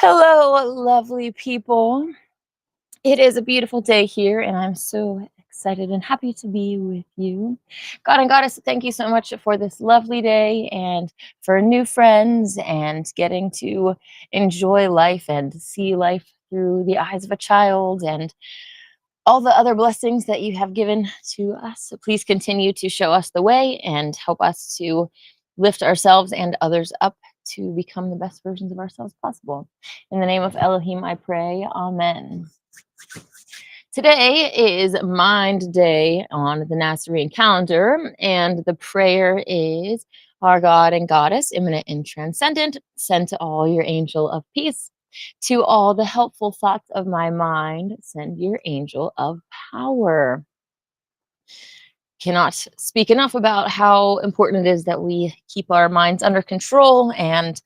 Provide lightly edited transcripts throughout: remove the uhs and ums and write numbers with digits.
Hello, lovely people. It is a beautiful day here, and I'm so excited and happy to be with you. God and Goddess, thank you so much for this lovely day and for new friends and getting to enjoy life and see life through the eyes of a child and all the other blessings that you have given to us. So please continue to show us the way and help us to lift ourselves and others up to become the best versions of ourselves possible. In the name of Elohim, I pray. Amen. Today is Mind Day on the Nasarean calendar, and the prayer is, Our God and Goddess, immanent and transcendent, send to all your angel of peace. To all the helpful thoughts of my mind, send your angel of power. Cannot speak enough about how important it is that we keep our minds under control and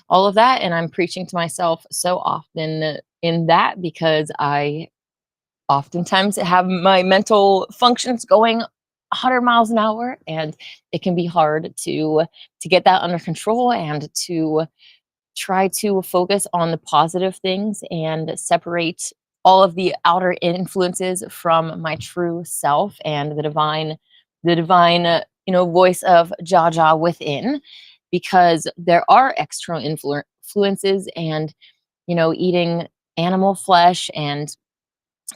all of that. And I'm preaching to myself so often in that because I oftentimes have my mental functions going 100 miles an hour, and it can be hard to get that under control and to try to focus on the positive things and separate all of the outer influences from my true self and the divine voice of Jaja within, because there are external influences and eating animal flesh and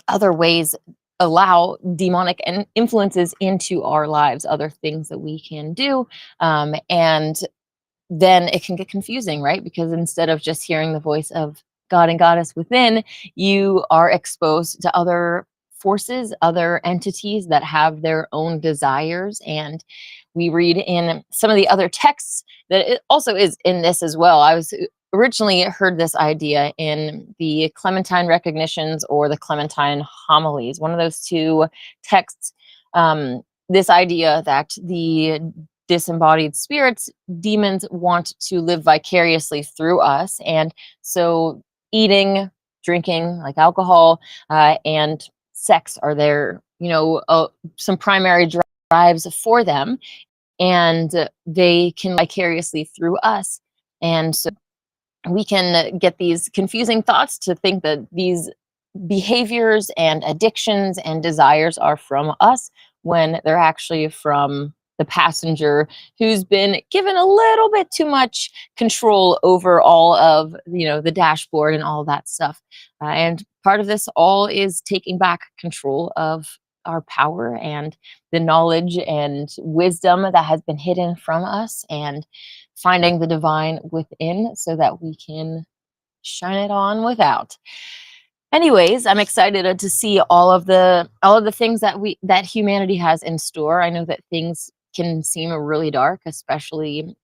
other ways allow demonic influences into our lives, other things that we can do, and then it can get confusing, right? Because instead of just hearing the voice of God and Goddess within, you are exposed to other forces, other entities that have their own desires. And we read in some of the other texts that it also is in this as well. I was originally heard this idea in the Clementine Recognitions or the Clementine Homilies, one of those two texts. This idea that the disembodied spirits, demons, want to live vicariously through us. And so eating, drinking, like alcohol, and sex are some primary drives for them. And they can vicariously through us. And so we can get these confusing thoughts to think that these behaviors and addictions and desires are from us when they're actually from the passenger who's been given a little bit too much control over all of the dashboard and all that stuff. And part of this all is taking back control of our power and the knowledge and wisdom that has been hidden from us, and finding the divine within so that we can shine it on without. Anyways, I'm excited to see all of the things that humanity has in store. I know that things can seem really dark, especially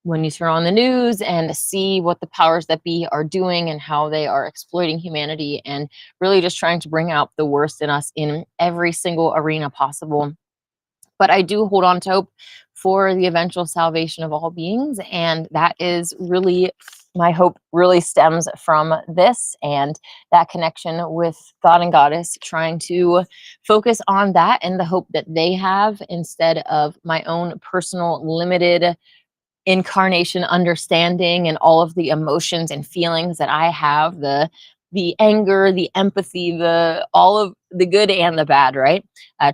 when you turn on the news and see what the powers that be are doing and how they are exploiting humanity and really just trying to bring out the worst in us in every single arena possible. But I do hold on to hope for the eventual salvation of all beings. And that is really, my hope really stems from this and that connection with God and Goddess, trying to focus on that and the hope that they have instead of my own personal limited incarnation understanding and all of the emotions and feelings that I have, the anger, the empathy, the all of the good and the bad, right?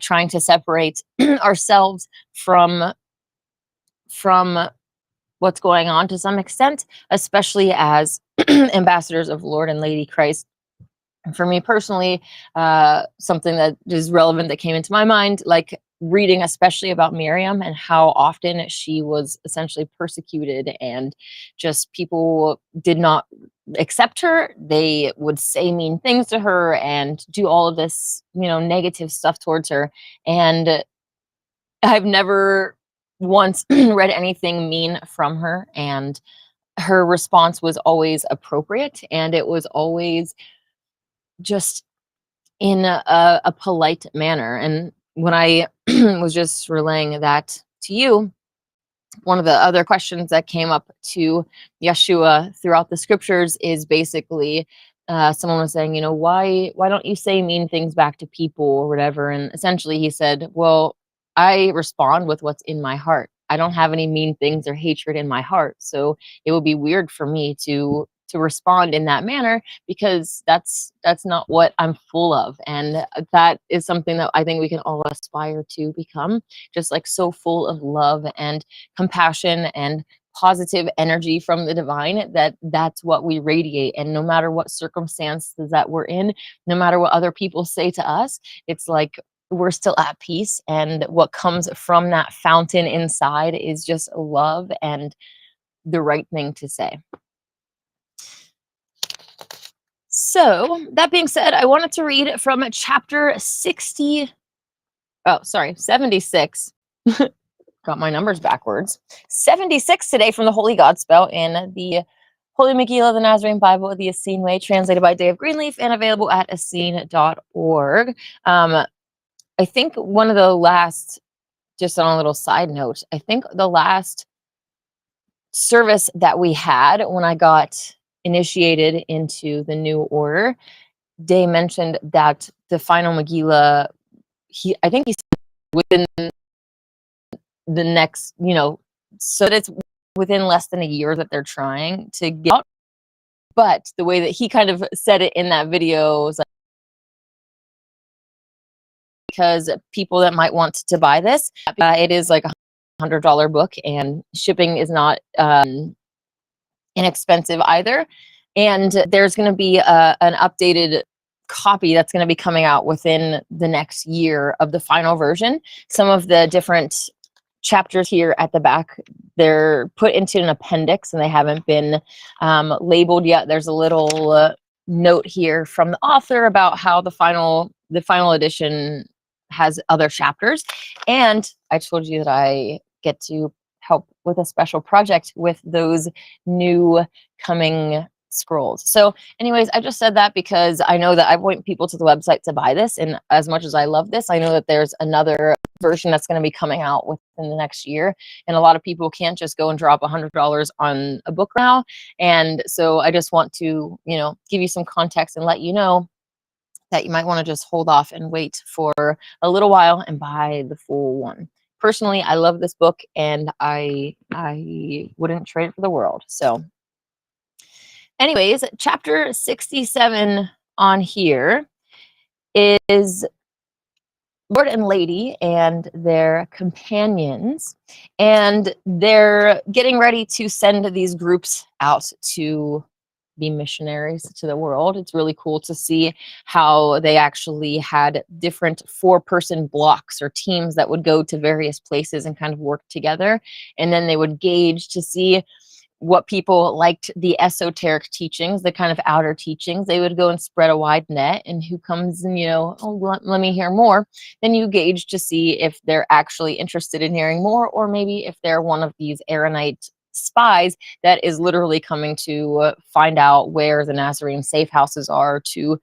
Trying to separate ourselves from what's going on to some extent, especially as ambassadors of Lord and Lady Christ. For me personally, something that is relevant that came into my mind, like reading especially about Miriam and how often she was essentially persecuted, and just people did not accept her. They would say mean things to her and do all of this, negative stuff towards her. And I've never once read anything mean from her. And her response was always appropriate, and it was always just in a polite manner. And when I was just relaying that to you, one of the other questions that came up to Yeshua throughout the scriptures is basically someone was saying, why don't you say mean things back to people or whatever? And essentially he said, well, I respond with what's in my heart. I don't have any mean things or hatred in my heart. So it would be weird for me to to respond in that manner, because that's not what I'm full of. And that is something that I think we can all aspire to become, just like so full of love and compassion and positive energy from the divine, that that's what we radiate. And no matter what circumstances that we're in, no matter what other people say to us, it's like we're still at peace. And what comes from that fountain inside is just love and the right thing to say. So that being said, I wanted to read from chapter 76. Got my numbers backwards. 76 today from the Holy Godspell in the Holy Megillah, the Nasarean Bible, the Essene way, translated by Dave Greenleaf and available at essene.org. I think one of the last, just on a little side note, I think the last service that we had when I got initiated into the new order, Day mentioned that the final Megillah, I think he said within the next, so that it's within less than a year that they're trying to get out. But the way that he kind of said it in that video was like, because people that might want to buy this, it is like $100 book, and shipping is not inexpensive either. And there's going to be an updated copy that's going to be coming out within the next year of the final version. Some of the different chapters here at the back, they're put into an appendix and they haven't been labeled yet. There's a little note here from the author about how the final edition has other chapters. And I told you that I get to help with a special project with those new coming scrolls. So anyways, I just said that because I know that I want people to the website to buy this, and as much as I love this, I know that there's another version that's going to be coming out within the next year, and a lot of people can't just go and drop $100 on a book now. And so I just want to, give you some context and let you know that you might want to just hold off and wait for a little while and buy the full one. Personally, I love this book, and I wouldn't trade it for the world. So anyways, chapter 67 on here is Lord and Lady and their companions, and they're getting ready to send these groups out to be missionaries to the world. It's really cool to see how they actually had different 4-person blocks or teams that would go to various places and kind of work together, and then they would gauge to see what people liked, the esoteric teachings, the kind of outer teachings. They would go and spread a wide net, and who comes and, let me hear more. Then you gauge to see if they're actually interested in hearing more, or maybe if they're one of these Aaronite spies that is literally coming to find out where the Nasarean safe houses are to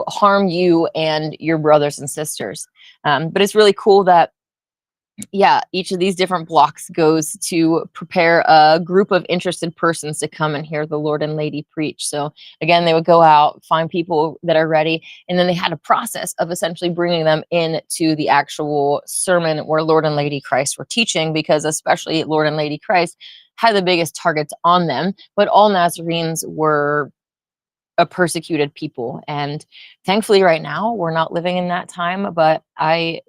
harm you and your brothers and sisters. But it's really cool that each of these different blocks goes to prepare a group of interested persons to come and hear the Lord and Lady preach. So again, they would go out, find people that are ready, and then they had a process of essentially bringing them into the actual sermon where Lord and Lady Christ were teaching, because especially Lord and Lady Christ had the biggest targets on them, but all Nazarenes were a persecuted people. And thankfully right now we're not living in that time, but I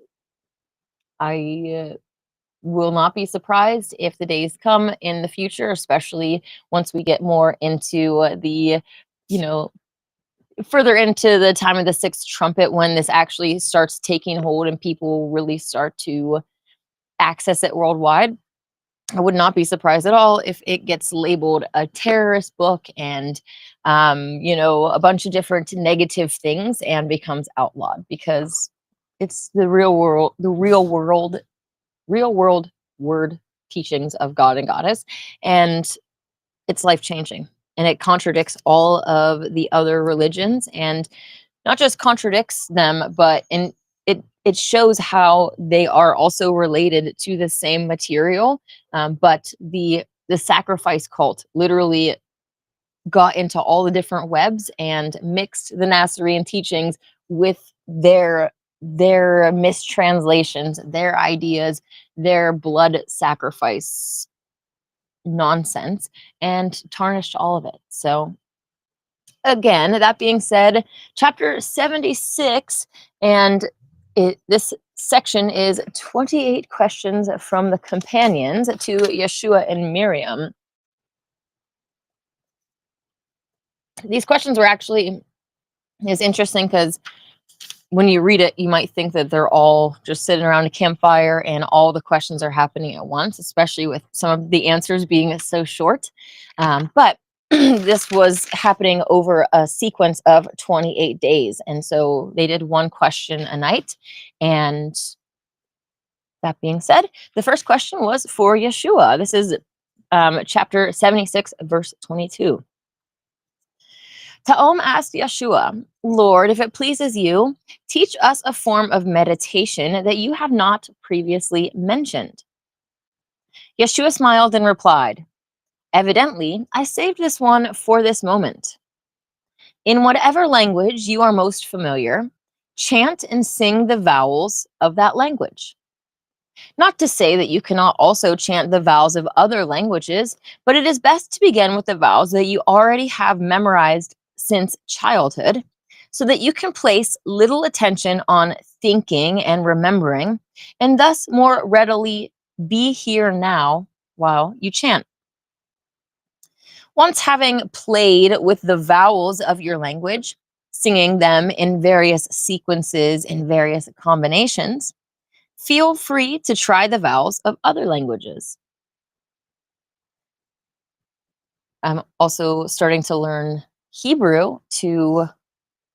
will not be surprised if the days come in the future, especially once we get more into the, further into the time of the 6th trumpet, when this actually starts taking hold and people really start to access it worldwide. I would not be surprised at all if it gets labeled a terrorist book and, a bunch of different negative things and becomes outlawed, because it's the real world word teachings of God and Goddess, and it's life-changing, and it contradicts all of the other religions, and not just contradicts them, but it shows how they are also related to the same material, but the sacrifice cult literally got into all the different webs and mixed the Nasarean teachings with their mistranslations, their ideas, their blood sacrifice nonsense and tarnished all of it. So again, that being said, chapter 76, and this section is 28 questions from the companions to Yeshua and Miriam. These questions were actually, is interesting because when you read it, you might think that they're all just sitting around a campfire and all the questions are happening at once, especially with some of the answers being so short. But this was happening over a sequence of 28 days. And so they did one question a night. And that being said, the first question was for Yeshua. This is chapter 76, verse 22. Ta'om asked Yeshua, Lord, if it pleases you, teach us a form of meditation that you have not previously mentioned. Yeshua smiled and replied, evidently, I saved this one for this moment. In whatever language you are most familiar, chant and sing the vowels of that language. Not to say that you cannot also chant the vowels of other languages, but it is best to begin with the vowels that you already have memorized since childhood, so that you can place little attention on thinking and remembering, and thus more readily be here now while you chant. Once having played with the vowels of your language, singing them in various sequences and various combinations, feel free to try the vowels of other languages. I'm also starting to learn Hebrew to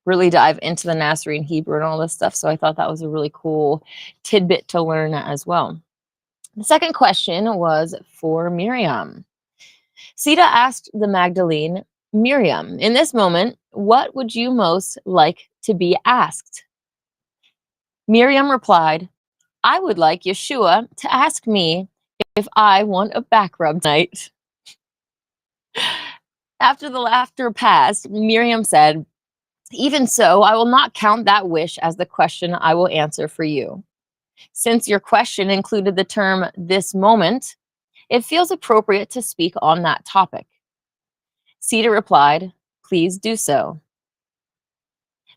really dive into the Nasarean Hebrew and all this stuff. So I thought that was a really cool tidbit to learn as well. The second question was for Miriam. Sita asked the Magdalene, Miriam, in this moment, what would you most like to be asked? Miriam replied, I would like Yeshua to ask me if I want a back rub tonight. After the laughter passed, Miriam said, even so, I will not count that wish as the question I will answer for you. Since your question included the term this moment, it feels appropriate to speak on that topic. Sita replied, please do so.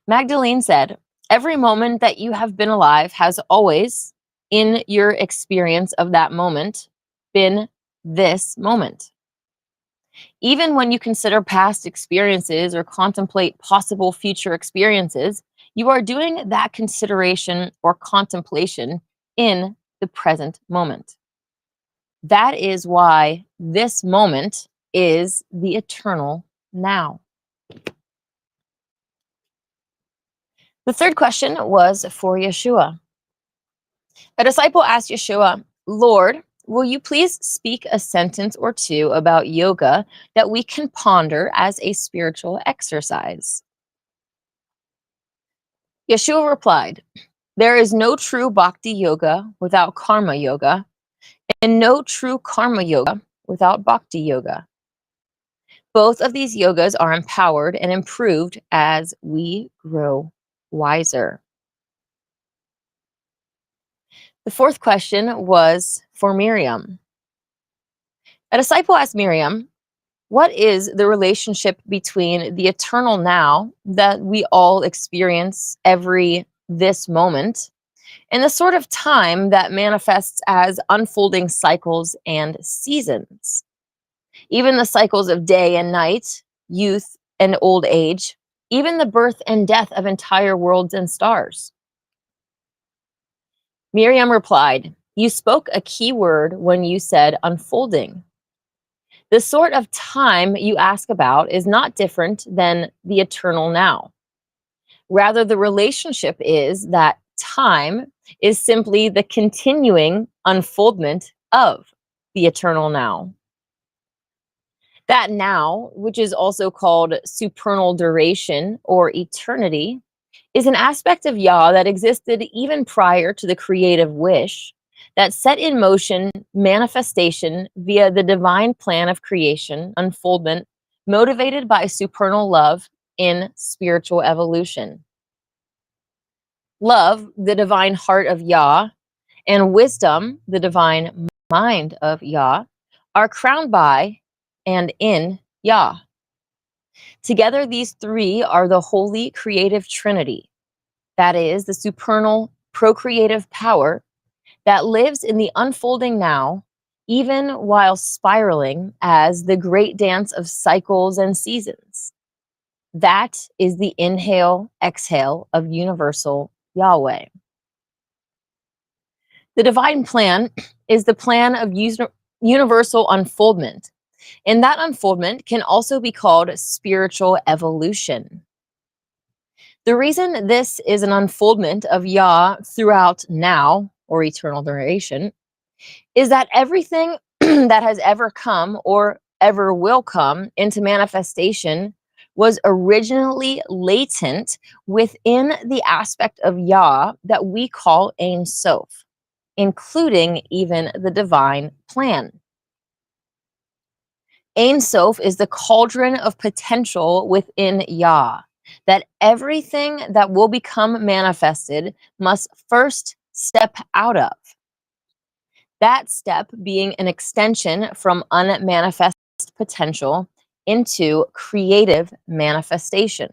Magdalene said, every moment that you have been alive has always, in your experience of that moment, been this moment. Even when you consider past experiences or contemplate possible future experiences, you are doing that consideration or contemplation in the present moment. That is why this moment is the eternal now. The third question was for Yeshua. A disciple asked Yeshua, Lord, will you please speak a sentence or two about yoga that we can ponder as a spiritual exercise? Yeshua replied, there is no true bhakti yoga without karma yoga, and no true karma yoga without bhakti yoga. Both of these yogas are empowered and improved as we grow wiser. The fourth question was for Miriam. A disciple asked Miriam, what is the relationship between the eternal now that we all experience every this moment and the sort of time that manifests as unfolding cycles and seasons? Even the cycles of day and night, youth and old age, even the birth and death of entire worlds and stars. Miriam replied, you spoke a key word when you said unfolding. The sort of time you ask about is not different than the eternal now. Rather, the relationship is that time is simply the continuing unfoldment of the eternal now. That now, which is also called supernal duration or eternity, is an aspect of Yah that existed even prior to the creative wish, that set in motion manifestation via the divine plan of creation, unfoldment, motivated by supernal love in spiritual evolution. Love, the divine heart of Yah, and wisdom, the divine mind of Yah, are crowned by and in Yah. Together, these three are the holy creative trinity. That is, the supernal procreative power that lives in the unfolding now, even while spiraling as the great dance of cycles and seasons. That is the inhale, exhale of universal Yahweh. The divine plan is the plan of universal unfoldment, and that unfoldment can also be called spiritual evolution. The reason this is an unfoldment of Yah throughout now, or eternal duration, is that everything that has ever come or ever will come into manifestation was originally latent within the aspect of Yah that we call Ein Sof, including even the divine plan. Ein Sof is the cauldron of potential within Yah, that everything that will become manifested must first step out of. That step being an extension from unmanifest potential into creative manifestation.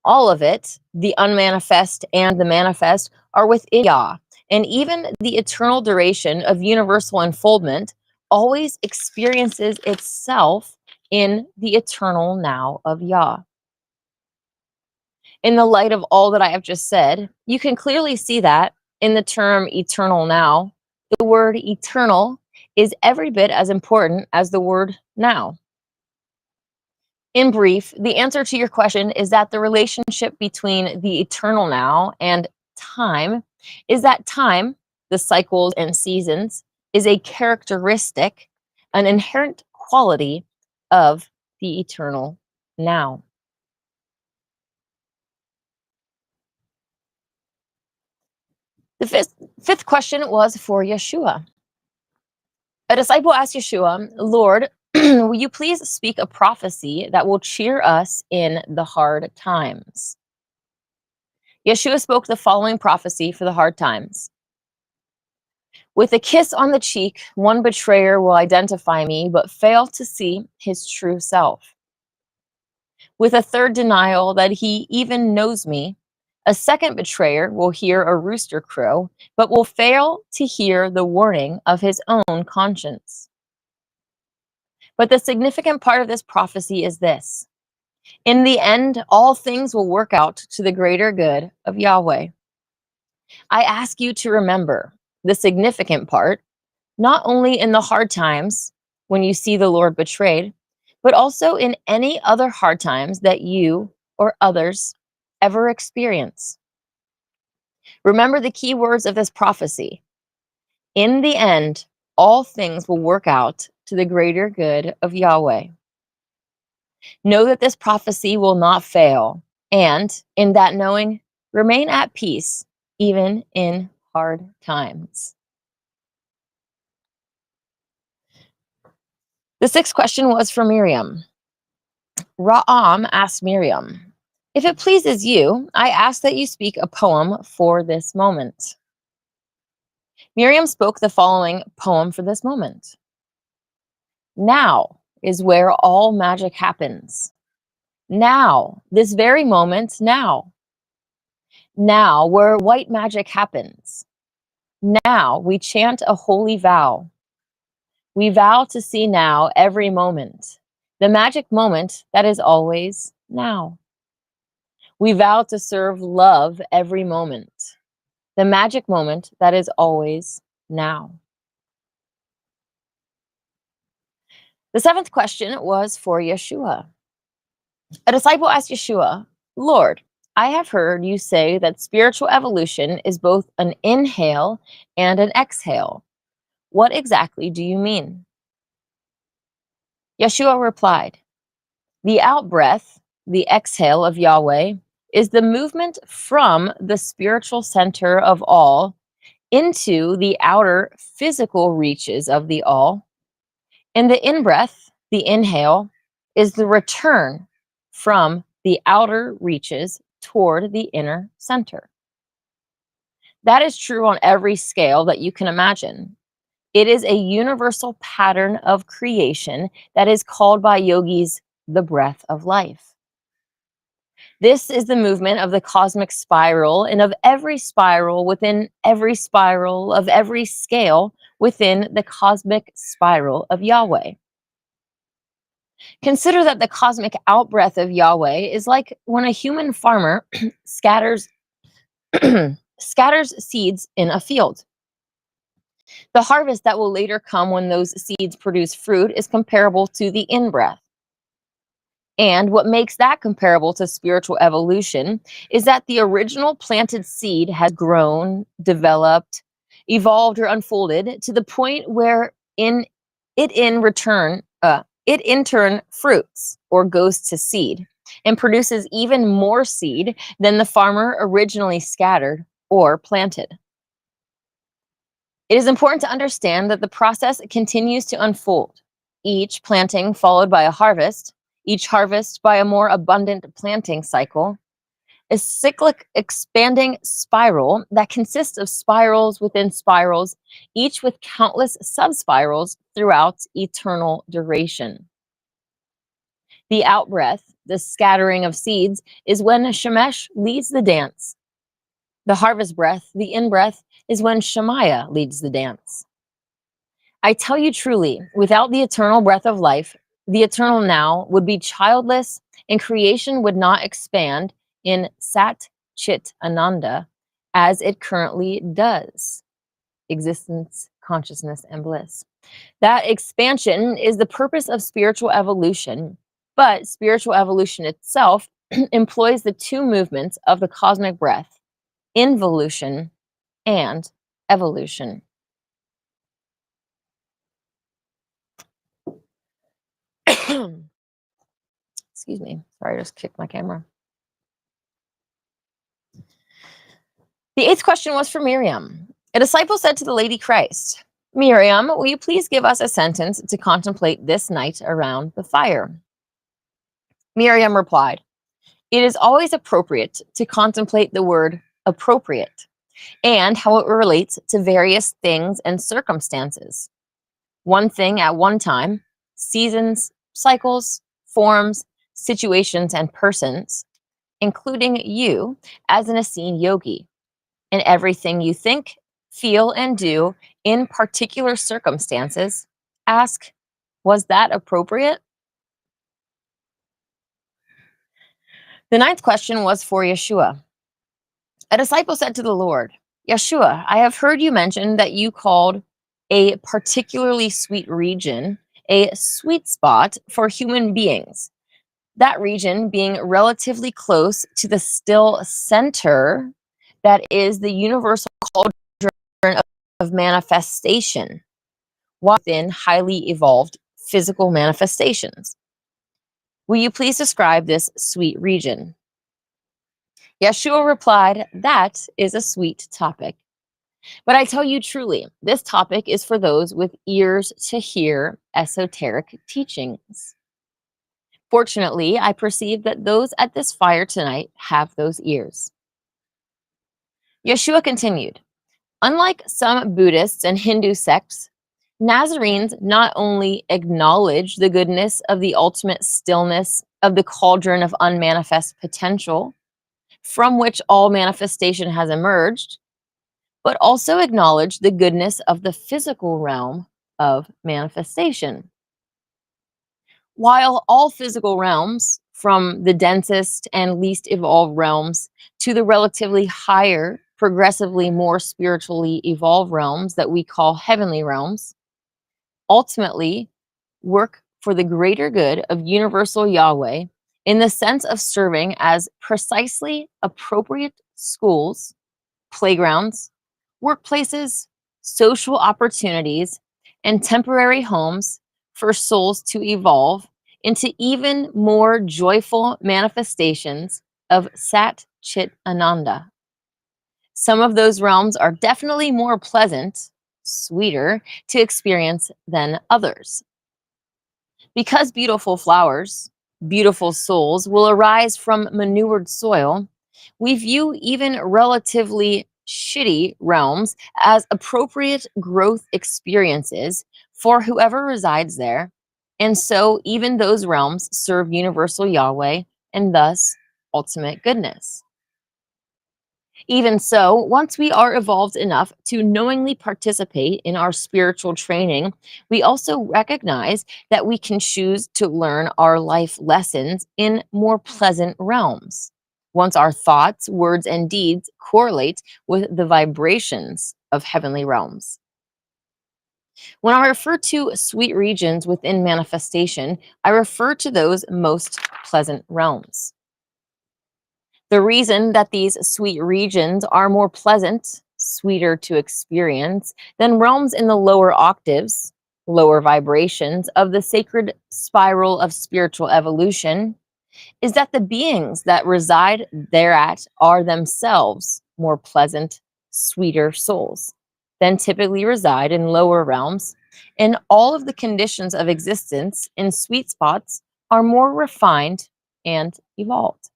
All of it, the unmanifest and the manifest, are within Yah, and even the eternal duration of universal unfoldment always experiences itself in the eternal now of Yah. In the light of all that I have just said, you can clearly see that in the term eternal now, the word eternal is every bit as important as the word now. In brief, the answer to your question is that the relationship between the eternal now and time is that time, the cycles and seasons, is a characteristic, an inherent quality of the eternal now. The fifth question was for Yeshua. A disciple asked Yeshua, Lord, will you please speak a prophecy that will cheer us in the hard times? Yeshua spoke the following prophecy for the hard times. With a kiss on the cheek, one betrayer will identify me, but fail to see his true self. With a third denial that he even knows me, a second betrayer will hear a rooster crow, but will fail to hear the warning of his own conscience. But the significant part of this prophecy is this. In the end, all things will work out to the greater good of Yahweh. I ask you to remember the significant part, not only in the hard times when you see the Lord betrayed, but also in any other hard times that you or others ever experience. Remember the key words of this prophecy. In the end, all things will work out to the greater good of Yahweh. Know that this prophecy will not fail, and in that knowing, remain at peace, even in hard times. The sixth question was for Miriam. Ra'am asked Miriam, if it pleases you, I ask that you speak a poem for this moment. Miriam spoke the following poem for this moment. Now is where all magic happens. Now, this very moment, now. Now, where white magic happens. Now, we chant a holy vow. We vow to see now every moment, the magic moment that is always now. We vow to serve love every moment, the magic moment that is always now. The seventh question was for Yeshua. A disciple asked Yeshua, Lord, I have heard you say that spiritual evolution is both an inhale and an exhale. What exactly do you mean? Yeshua replied, the out-breath, the exhale of Yahweh, is the movement from the spiritual center of all into the outer physical reaches of the all. And the in-breath, the inhale, is the return from the outer reaches toward the inner center. That is true on every scale that you can imagine. It is a universal pattern of creation that is called by yogis the breath of life. This is the movement of the cosmic spiral and of every spiral within every spiral of every scale within the cosmic spiral of Yahweh. Consider that the cosmic outbreath of Yahweh is like when a human farmer scatters scatters seeds in a field. The harvest that will later come when those seeds produce fruit is comparable to the in-breath. And what makes that comparable to spiritual evolution is that the original planted seed has grown, developed, evolved, or unfolded to the point where it in turn fruits or goes to seed and produces even more seed than the farmer originally scattered or planted. It is important to understand that the process continues to unfold, each planting followed by a harvest, each harvest by a more abundant planting cycle, a cyclic expanding spiral that consists of spirals within spirals, each with countless subspirals throughout eternal duration. The outbreath, the scattering of seeds, is when Shemesh leads the dance. The harvest breath, the in-breath, is when Shemaiah leads the dance. I tell you truly, without the eternal breath of life, the eternal now would be childless and creation would not expand in Sat Chit Ananda as it currently does. Existence, consciousness, and bliss. That expansion is the purpose of spiritual evolution, but spiritual evolution itself employs the two movements of the cosmic breath, involution and evolution. Excuse me. Sorry, I just kicked my camera. The eighth question was for Miriam. A disciple said to the Lady Christ, Miriam, will you please give us a sentence to contemplate this night around the fire? Miriam replied, it is always appropriate to contemplate the word appropriate and how it relates to various things and circumstances. One thing at one time, seasons, cycles, forms, situations, and persons, including you as an Essene yogi, and everything you think, feel, and do in particular circumstances. Ask, was that appropriate? The ninth question was for Yeshua. A disciple said to the Lord, Yeshua, I have heard you mention that you called a particularly sweet region a sweet spot for human beings. That region being relatively close to the still center that is the universal cauldron of manifestation, within highly evolved physical manifestations. Will you please describe this sweet region? Yeshua replied, that is a sweet topic. But I tell you truly, this topic is for those with ears to hear esoteric teachings. Fortunately, I perceive that those at this fire tonight have those ears. Yeshua continued, unlike some Buddhists and Hindu sects, Nazarenes not only acknowledge the goodness of the ultimate stillness of the cauldron of unmanifest potential, from which all manifestation has emerged, but also acknowledge the goodness of the physical realm of manifestation. While all physical realms, from the densest and least evolved realms to the relatively higher, progressively more spiritually evolved realms that we call heavenly realms, ultimately work for the greater good of universal Yahweh in the sense of serving as precisely appropriate schools, playgrounds, workplaces, social opportunities, and temporary homes for souls to evolve into even more joyful manifestations of Sat Chit Ananda. Some of those realms are definitely more pleasant, sweeter to experience than others. Because beautiful flowers, beautiful souls will arise from manured soil, we view even relatively shitty realms as appropriate growth experiences for whoever resides there. And so even those realms serve universal Yahweh and thus ultimate goodness. Even so, once we are evolved enough to knowingly participate in our spiritual training, we also recognize that we can choose to learn our life lessons in more pleasant realms. Once our thoughts, words, and deeds correlate with the vibrations of heavenly realms. When I refer to sweet regions within manifestation, I refer to those most pleasant realms. The reason that these sweet regions are more pleasant, sweeter to experience than realms in the lower octaves, lower vibrations of the sacred spiral of spiritual evolution, is that the beings that reside thereat are themselves more pleasant, sweeter souls than typically reside in lower realms, and all of the conditions of existence in sweet spots are more refined and evolved.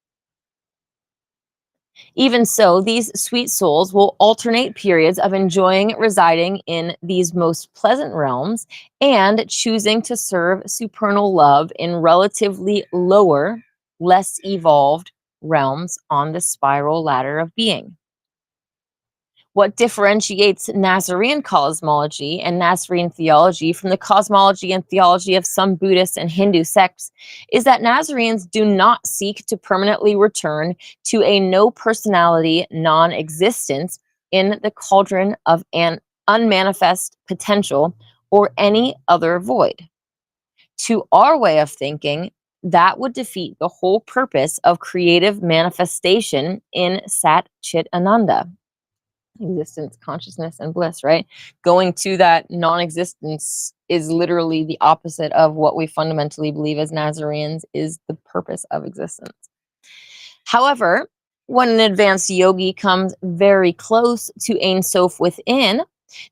Even so, these sweet souls will alternate periods of enjoying residing in these most pleasant realms and choosing to serve supernal love in relatively lower, less evolved realms on the spiral ladder of being. What differentiates Nasarean cosmology and Nasarean theology from the cosmology and theology of some Buddhist and Hindu sects is that Nazareans do not seek to permanently return to a no personality non existence in the cauldron of an unmanifest potential or any other void. To our way of thinking, that would defeat the whole purpose of creative manifestation in Sat Chit Ananda, existence, consciousness, and bliss, right? Going to that non existence is literally the opposite of what we fundamentally believe as Nazareans is the purpose of existence. However, when an advanced yogi comes very close to Ein Sof within,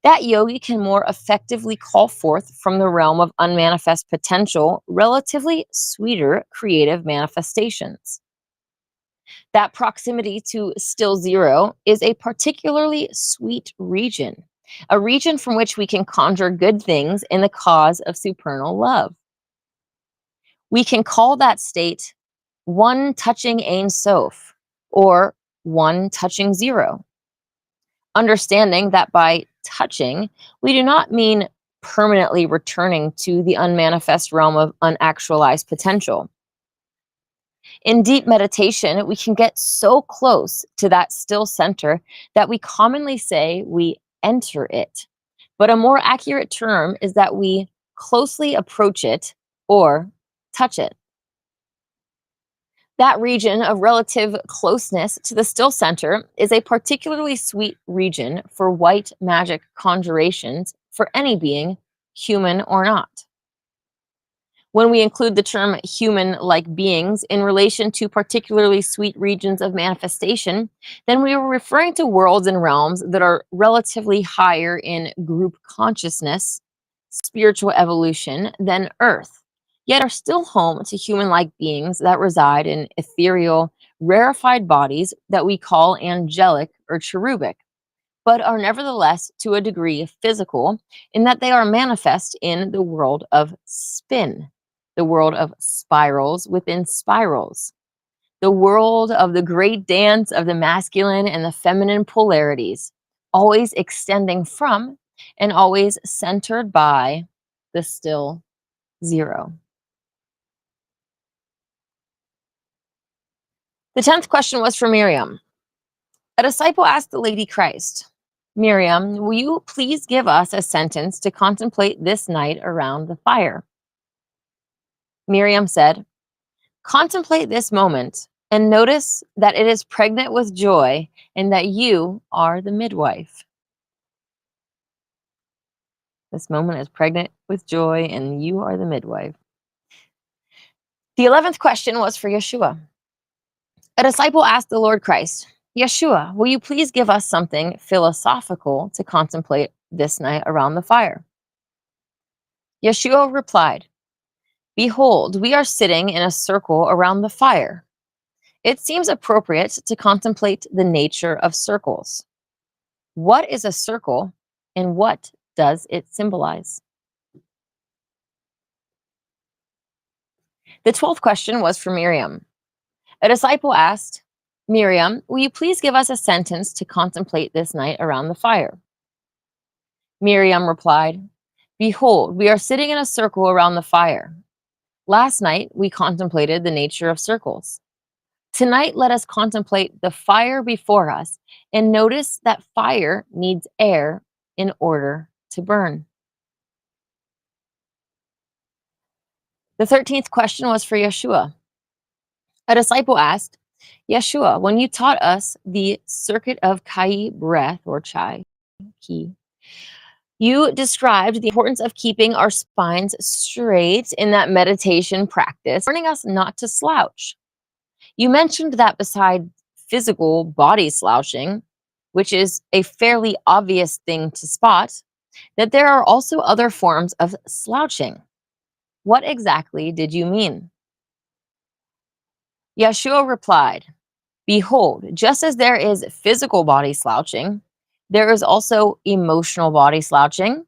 that yogi can more effectively call forth from the realm of unmanifest potential relatively sweeter creative manifestations. That proximity to still zero is a particularly sweet region, a region from which we can conjure good things in the cause of supernal love. We can call that state one touching Ein Sof or one touching zero, understanding that by touching, we do not mean permanently returning to the unmanifest realm of unactualized potential. In deep meditation, we can get so close to that still center that we commonly say we enter it. But a more accurate term is that we closely approach it or touch it. That region of relative closeness to the still center is a particularly sweet region for white magic conjurations for any being, human or not. When we include the term human-like beings in relation to particularly sweet regions of manifestation, then we are referring to worlds and realms that are relatively higher in group consciousness, spiritual evolution than Earth, yet are still home to human-like beings that reside in ethereal, rarefied bodies that we call angelic or cherubic, but are nevertheless to a degree physical in that they are manifest in the world of spin, the world of spirals within spirals, the world of the great dance of the masculine and the feminine polarities, always extending from and always centered by the still zero. The 10th question was for Miriam. A disciple asked the Lady Christ, Miriam, will you please give us a sentence to contemplate this night around the fire? Miriam said, contemplate this moment and notice that it is pregnant with joy and that you are the midwife. This moment is pregnant with joy and you are the midwife. The 11th question was for Yeshua. A disciple asked the Lord Christ, Yeshua, will you please give us something philosophical to contemplate this night around the fire? Yeshua replied, behold, we are sitting in a circle around the fire. It seems appropriate to contemplate the nature of circles. What is a circle and what does it symbolize? The 12th question was for Miriam. A disciple asked, Miriam, will you please give us a sentence to contemplate this night around the fire? Miriam replied, Behold, we are sitting in a circle around the fire. Last night, we contemplated the nature of circles. Tonight, let us contemplate the fire before us and notice that fire needs air in order to burn. The 13th question was for Yeshua. A disciple asked, Yeshua, when you taught us the circuit of Kai breath or Chai, Ki, you described the importance of keeping our spines straight in that meditation practice, warning us not to slouch. You mentioned that beside physical body slouching, which is a fairly obvious thing to spot, that there are also other forms of slouching. What exactly did you mean? Yeshua replied, Behold, just as there is physical body slouching, there is also emotional body slouching,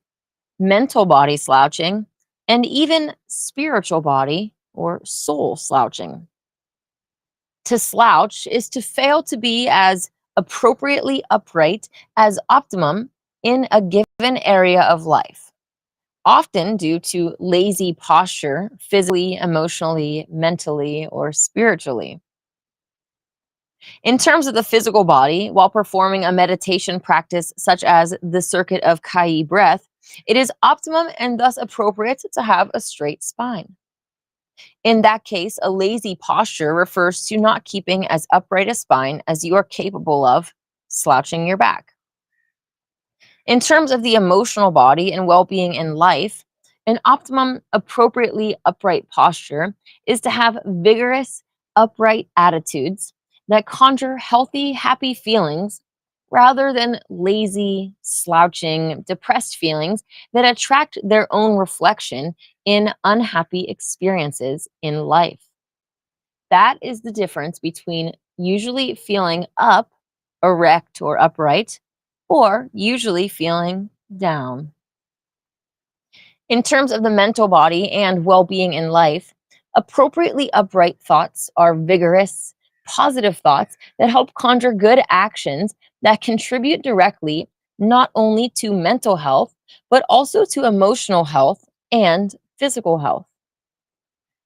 mental body slouching, and even spiritual body or soul slouching. To slouch is to fail to be as appropriately upright as optimum in a given area of life, often due to lazy posture, physically, emotionally, mentally, or spiritually. In terms of the physical body, while performing a meditation practice such as the circuit of Kai breath, it is optimum and thus appropriate to have a straight spine. In that case, a lazy posture refers to not keeping as upright a spine as you are capable of, slouching your back. In terms of the emotional body and well-being in life, an optimum, appropriately upright posture is to have vigorous, upright attitudes that conjure healthy, happy feelings rather than lazy, slouching, depressed feelings that attract their own reflection in unhappy experiences in life. That is the difference between usually feeling up, erect, or upright, or usually feeling down. In terms of the mental body and well being in life, appropriately upright thoughts are vigorous, positive thoughts that help conjure good actions that contribute directly not only to mental health, but also to emotional health and physical health.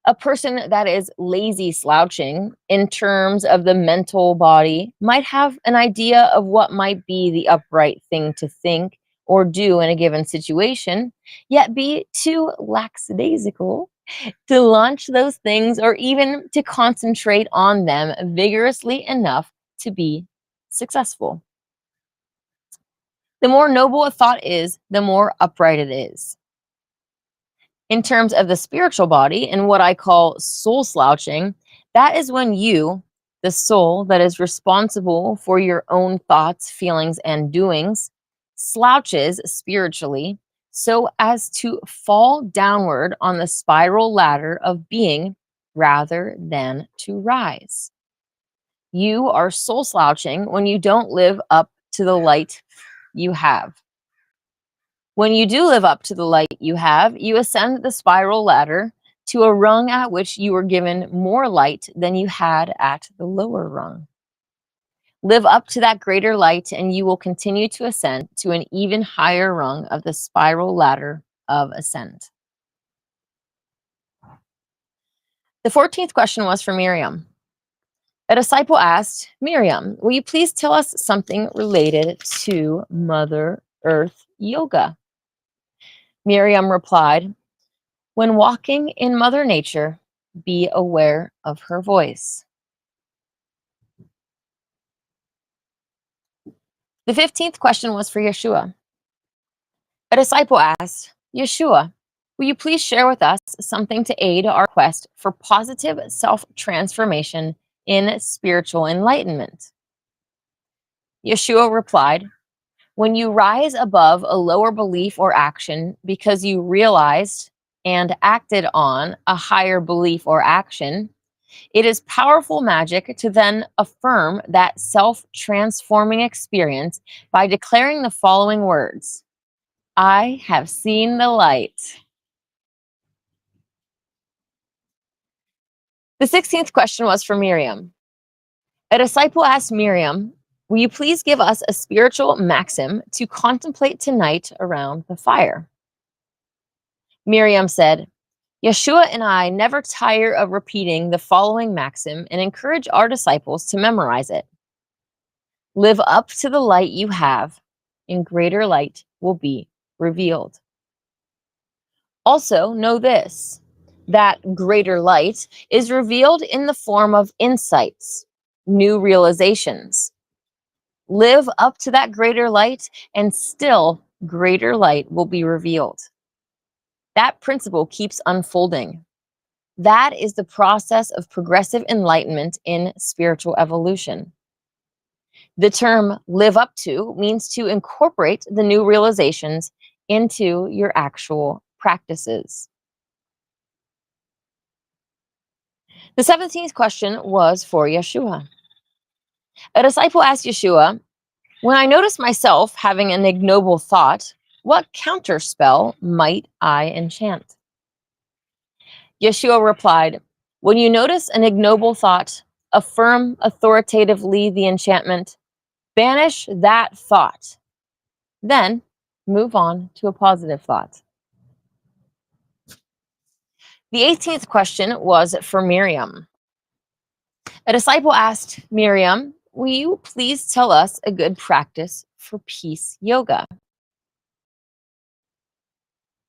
A person that is lazy slouching in terms of the mental body might have an idea of what might be the upright thing to think or do in a given situation, yet be too lackadaisical to launch those things or even to concentrate on them vigorously enough to be successful. The more noble a thought is, the more upright it is. In terms of the spiritual body and what I call soul slouching, that is when you, the soul that is responsible for your own thoughts, feelings, and doings, slouches spiritually so as to fall downward on the spiral ladder of being rather than to rise. You are soul slouching when you don't live up to the light you have. When you do live up to the light you have, you ascend the spiral ladder to a rung at which you were given more light than you had at the lower rung. Live up to that greater light, and you will continue to ascend to an even higher rung of the spiral ladder of ascent. The 14th question was for Miriam. A disciple asked, Miriam, will you please tell us something related to Mother Earth Yoga? Miriam replied, When walking in Mother Nature, be aware of her voice. The 15th question was for Yeshua. A disciple asked, Yeshua, will you please share with us something to aid our quest for positive self-transformation in spiritual enlightenment? Yeshua replied, When you rise above a lower belief or action because you realized and acted on a higher belief or action, It is powerful magic to then affirm that self-transforming experience by declaring the following words: I have seen the light. The 16th question was for Miriam. A disciple asked Miriam, will you please give us a spiritual maxim to contemplate tonight around the fire? Miriam said, Yeshua and I never tire of repeating the following maxim and encourage our disciples to memorize it. Live up to the light you have, and greater light will be revealed. Also, know this, that greater light is revealed in the form of insights, new realizations. Live up to that greater light, and still greater light will be revealed. That principle keeps unfolding. That is the process of progressive enlightenment in spiritual evolution. The term live up to means to incorporate the new realizations into your actual practices. The 17th question was for Yeshua. A disciple asked Yeshua, when I notice myself having an ignoble thought, what counterspell might I enchant? Yeshua replied, when you notice an ignoble thought, affirm authoritatively the enchantment, banish that thought, then move on to a positive thought. The 18th question was for Miriam. A disciple asked Miriam, will you please tell us a good practice for peace yoga?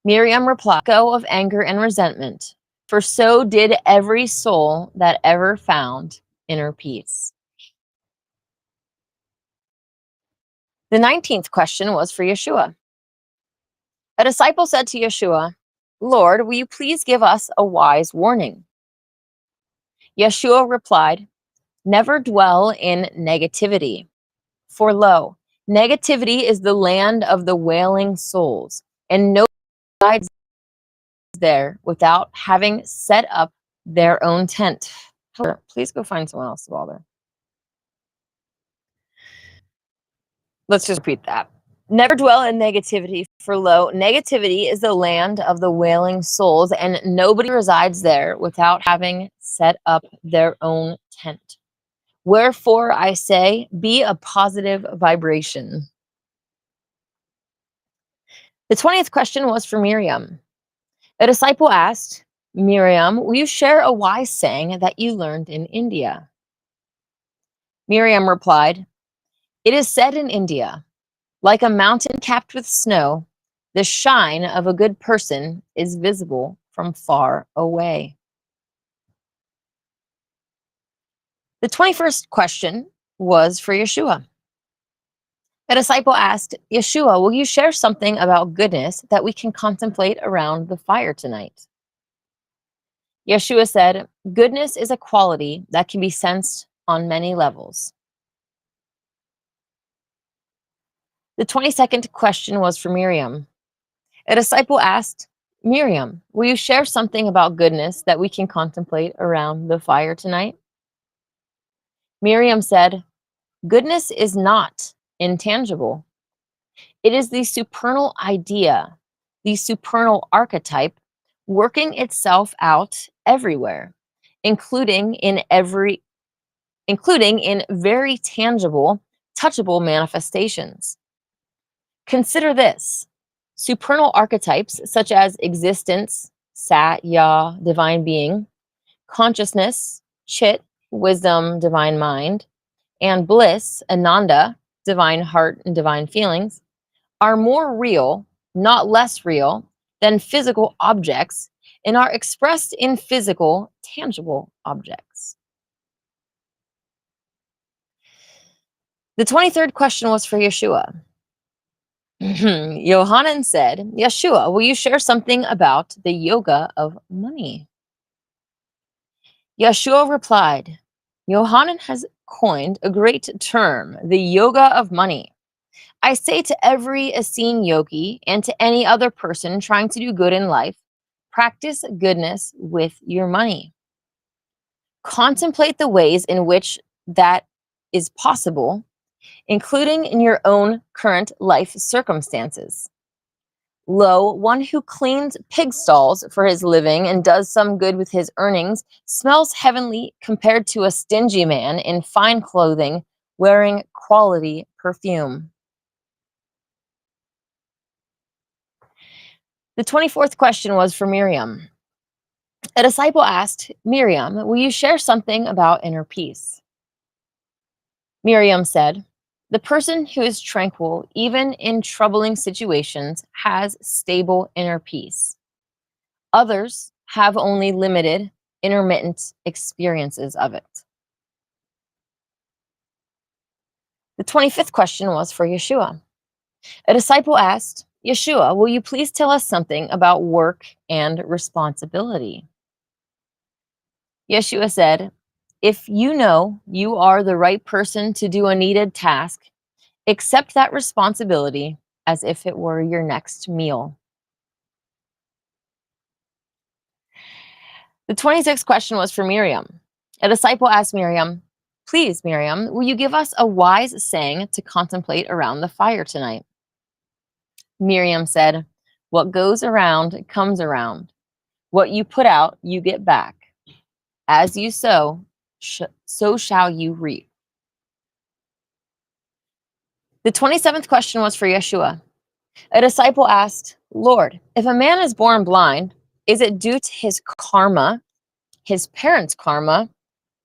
Miriam replied, go of anger and resentment, for so did every soul that ever found inner peace. The 19th question was for Yeshua. A disciple said to Yeshua, Lord, will you please give us a wise warning? Yeshua replied, never dwell in negativity. For lo, negativity is the land of the wailing souls, and no one resides there without having set up their own tent. Please go find someone else to bother. Let's just repeat that. Never dwell in negativity, for lo, negativity is the land of the wailing souls, and nobody resides there without having set up their own tent. Wherefore, I say, be a positive vibration. The 20th question was for Miriam. A disciple asked, Miriam, will you share a wise saying that you learned in India? Miriam replied, it is said in India, like a mountain capped with snow, the shine of a good person is visible from far away. The 21st question was for Yeshua. A disciple asked, Yeshua, will you share something about goodness that we can contemplate around the fire tonight? Yeshua said, goodness is a quality that can be sensed on many levels. The 22nd question was for Miriam. A disciple asked, Miriam, will you share something about goodness that we can contemplate around the fire tonight? Miriam said, goodness is not intangible. It is the supernal idea, the supernal archetype, working itself out everywhere, including in very tangible, touchable manifestations. Consider this. Supernal archetypes such as existence, Sat, Yah, divine being, consciousness, Chit, wisdom, divine mind, and bliss, Ananda, divine heart and divine feelings, are more real, not less real, than physical objects and are expressed in physical, tangible objects. The 23rd question was for Yeshua. Yohanan said, Yeshua, will you share something about the yoga of money? Yeshua replied, Yohanan has coined a great term, the yoga of money. I say to every Essene yogi and to any other person trying to do good in life, practice goodness with your money. Contemplate the ways in which that is possible, including in your own current life circumstances. Lo, one who cleans pig stalls for his living and does some good with his earnings smells heavenly compared to a stingy man in fine clothing wearing quality perfume. The 24th question was for Miriam. A disciple asked, Miriam, will you share something about inner peace? Miriam said, the person who is tranquil, even in troubling situations, has stable inner peace. Others have only limited, intermittent experiences of it. The 25th question was for Yeshua. A disciple asked, Yeshua, will you please tell us something about work and responsibility? Yeshua said, if you know you are the right person to do a needed task, accept that responsibility as if it were your next meal. The 26th question was for Miriam. A disciple asked Miriam, please, Miriam, will you give us a wise saying to contemplate around the fire tonight? Miriam said, what goes around comes around. What you put out, you get back. As you sow, so shall you reap. The 27th question was for Yeshua. A disciple asked, Lord, if a man is born blind, is it due to his karma, his parents' karma,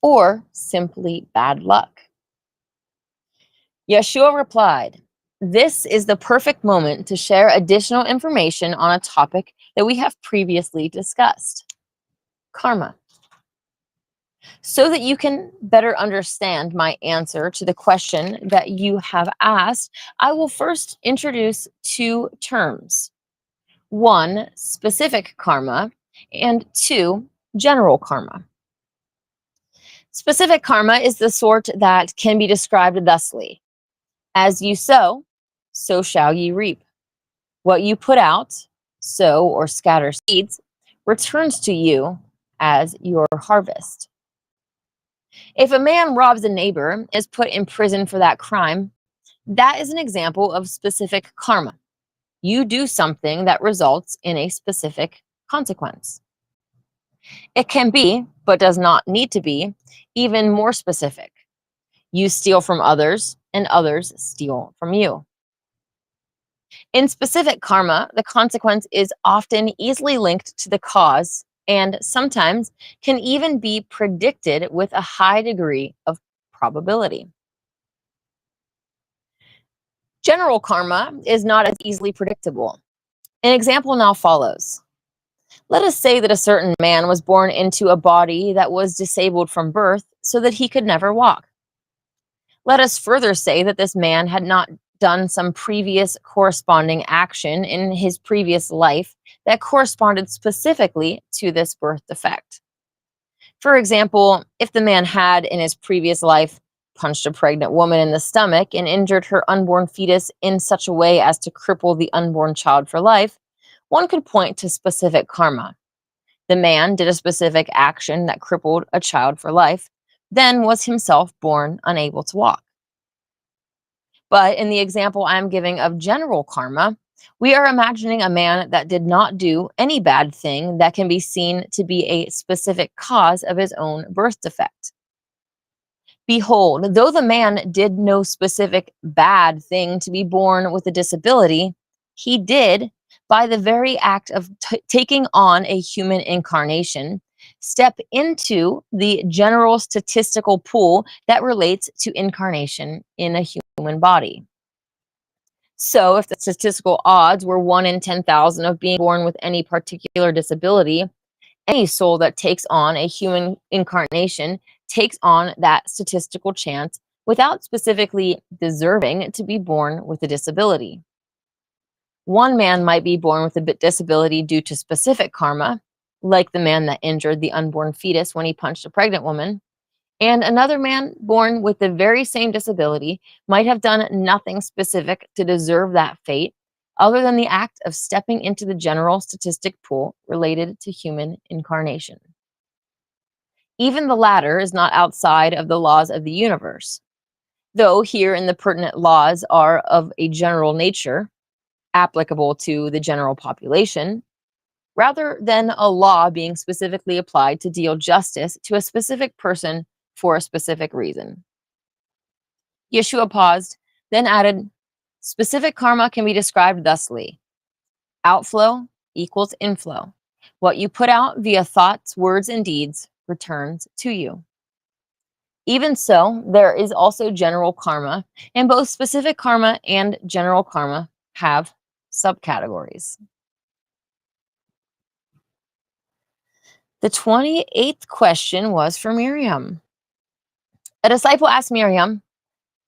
or simply bad luck? Yeshua replied, this is the perfect moment to share additional information on a topic that we have previously discussed, karma. So that you can better understand my answer to the question that you have asked, I will first introduce two terms. One, specific karma, and two, general karma. Specific karma is the sort that can be described thusly. As you sow, so shall ye reap. What you put out, sow or scatter seeds, returns to you as your harvest. If a man robs a neighbor and is put in prison for that crime, that is an example of specific karma. You do something that results in a specific consequence. It can be, but does not need to be, even more specific. You steal from others, and others steal from you. In specific karma, the consequence is often easily linked to the cause and sometimes can even be predicted with a high degree of probability. General karma is not as easily predictable. An example now follows. Let us say that a certain man was born into a body that was disabled from birth so that he could never walk. Let us further say that this man had not done some previous corresponding action in his previous life that corresponded specifically to this birth defect. For example, if the man had in his previous life punched a pregnant woman in the stomach and injured her unborn fetus in such a way as to cripple the unborn child for life, one could point to specific karma. The man did a specific action that crippled a child for life, then was himself born unable to walk. But in the example I'm giving of general karma, we are imagining a man that did not do any bad thing that can be seen to be a specific cause of his own birth defect. Behold, though the man did no specific bad thing to be born with a disability, he did, by the very act of taking on a human incarnation, step into the general statistical pool that relates to incarnation in a human body. So if the statistical odds were 1 in 10,000 of being born with any particular disability, any soul that takes on a human incarnation takes on that statistical chance without specifically deserving to be born with a disability. One man might be born with a disability due to specific karma, like the man that injured the unborn fetus when he punched a pregnant woman, and another man born with the very same disability might have done nothing specific to deserve that fate other than the act of stepping into the general statistic pool related to human incarnation. Even the latter is not outside of the laws of the universe, though herein the pertinent laws are of a general nature, applicable to the general population, rather than a law being specifically applied to deal justice to a specific person for a specific reason. Yeshua paused, then added, specific karma can be described thusly: outflow equals inflow. What you put out via thoughts, words, and deeds returns to you. Even so, there is also general karma, and both specific karma and general karma have subcategories. The 28th question was for Miriam. A disciple asked Miriam,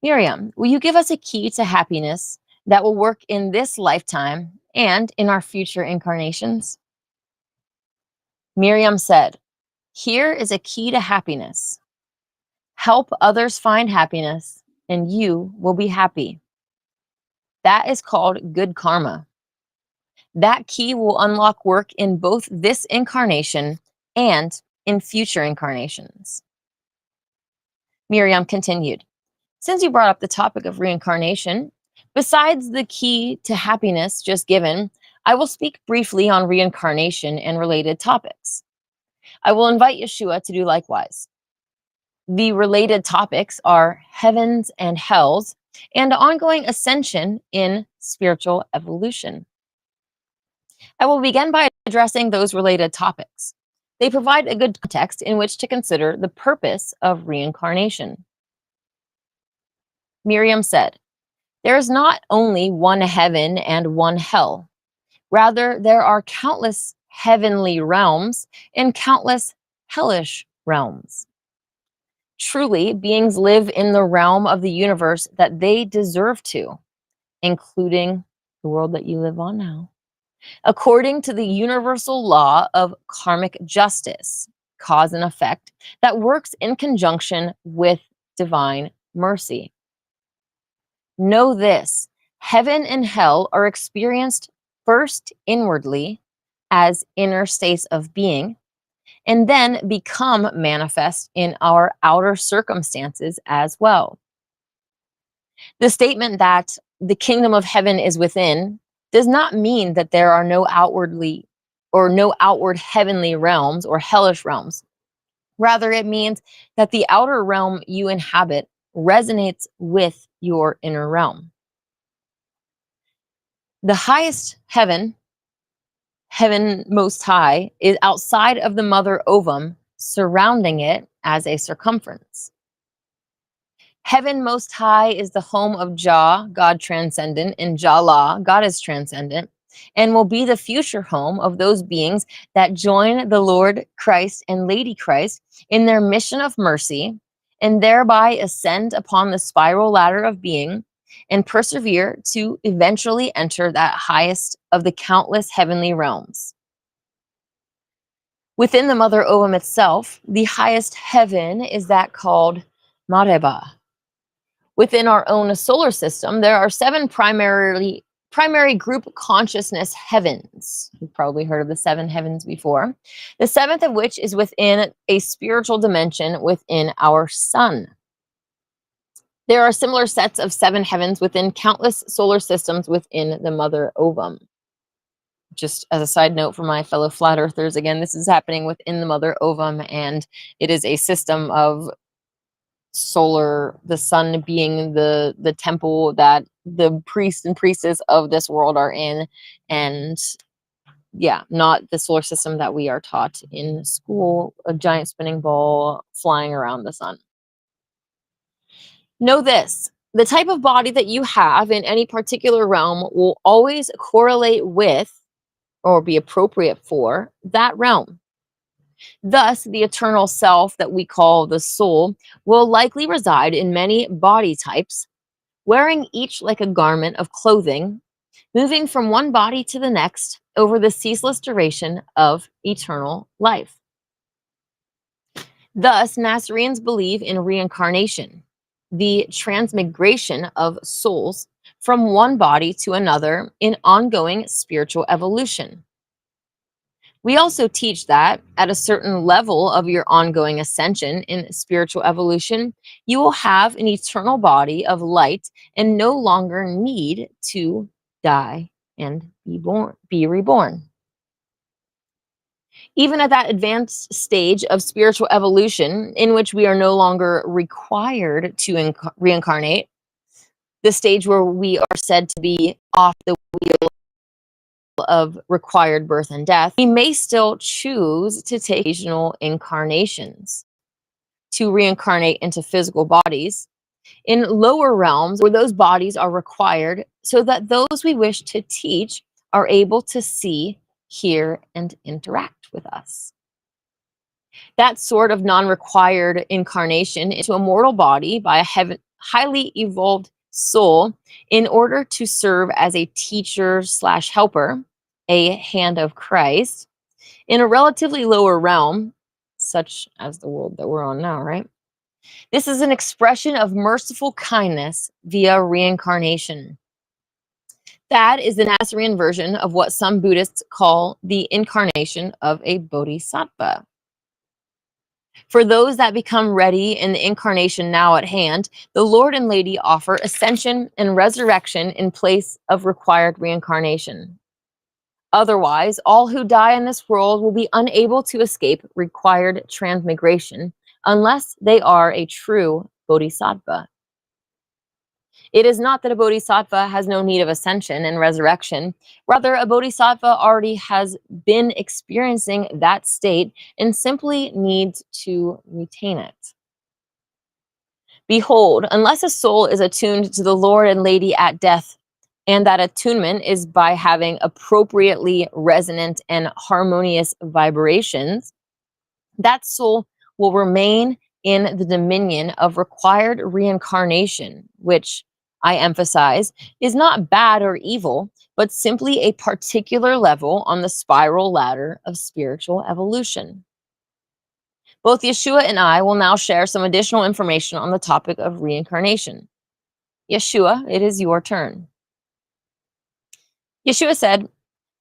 Miriam, will you give us a key to happiness that will work in this lifetime and in our future incarnations? Miriam said, here is a key to happiness. Help others find happiness, and you will be happy. That is called good karma. That key will unlock work in both this incarnation and in future incarnations. Miriam continued, since you brought up the topic of reincarnation, besides the key to happiness just given, I will speak briefly on reincarnation and related topics. I will invite Yeshua to do likewise. The related topics are heavens and hells and ongoing ascension in spiritual evolution. I will begin by addressing those related topics. They provide a good context in which to consider the purpose of reincarnation. Miriam said, there is not only one heaven and one hell. Rather, there are countless heavenly realms and countless hellish realms. Truly, beings live in the realm of the universe that they deserve to, including the world that you live on now, according to the universal law of karmic justice, cause and effect, that works in conjunction with divine mercy. Know this, heaven and hell are experienced first inwardly as inner states of being, and then become manifest in our outer circumstances as well. The statement that the kingdom of heaven is within does not mean that there are no outward heavenly realms or hellish realms. Rather, it means that the outer realm you inhabit resonates with your inner realm. The highest heaven, heaven most high, is outside of the mother ovum, surrounding it as a circumference. Heaven most high is the home of Jah, God transcendent, and Jala, God is transcendent, and will be the future home of those beings that join the Lord Christ and Lady Christ in their mission of mercy, and thereby ascend upon the spiral ladder of being and persevere to eventually enter that highest of the countless heavenly realms. Within the mother ovum itself, the highest heaven is that called Mareba. Within our own solar system, there are 7 primary group consciousness heavens. You've probably heard of the 7 heavens before. The 7th of which is within a spiritual dimension within our sun. There are similar sets of 7 heavens within countless solar systems within the mother ovum. Just as a side note for my fellow flat earthers, again, this is happening within the mother ovum, and it is a system of solar, the sun being the temple that the priests and priestess of this world are in, and yeah, not the solar system that we are taught in school, a giant spinning ball flying around the sun. Know this, the type of body that you have in any particular realm will always correlate with or be appropriate for that realm. Thus, the eternal self that we call the soul will likely reside in many body types, wearing each like a garment of clothing, moving from one body to the next over the ceaseless duration of eternal life. Thus, Nasareans believe in reincarnation, the transmigration of souls from one body to another in ongoing spiritual evolution. We also teach that at a certain level of your ongoing ascension in spiritual evolution, you will have an eternal body of light and no longer need to die and be reborn. Even at that advanced stage of spiritual evolution, in which we are no longer required to reincarnate, the stage where we are said to be off the wheel of required birth and death, we may still choose to take occasional incarnations to reincarnate into physical bodies in lower realms where those bodies are required so that those we wish to teach are able to see, hear, and interact with us. That sort of non-required incarnation into a mortal body by a highly evolved soul in order to serve as a teacher slash helper, a hand of Christ, in a relatively lower realm, such as the world that we're on now, right? This is an expression of merciful kindness via reincarnation. That is the Nasarean version of what some Buddhists call the incarnation of a bodhisattva. For those that become ready in the incarnation now at hand, the Lord and Lady offer ascension and resurrection in place of required reincarnation. Otherwise, all who die in this world will be unable to escape required transmigration unless they are a true bodhisattva. It is not that a bodhisattva has no need of ascension and resurrection. Rather, a bodhisattva already has been experiencing that state and simply needs to retain it. Behold, unless a soul is attuned to the Lord and Lady at death, and that attunement is by having appropriately resonant and harmonious vibrations, that soul will remain in the dominion of required reincarnation, which, I emphasize, is not bad or evil, but simply a particular level on the spiral ladder of spiritual evolution. Both Yeshua and I will now share some additional information on the topic of reincarnation. Yeshua, it is your turn. Yeshua said,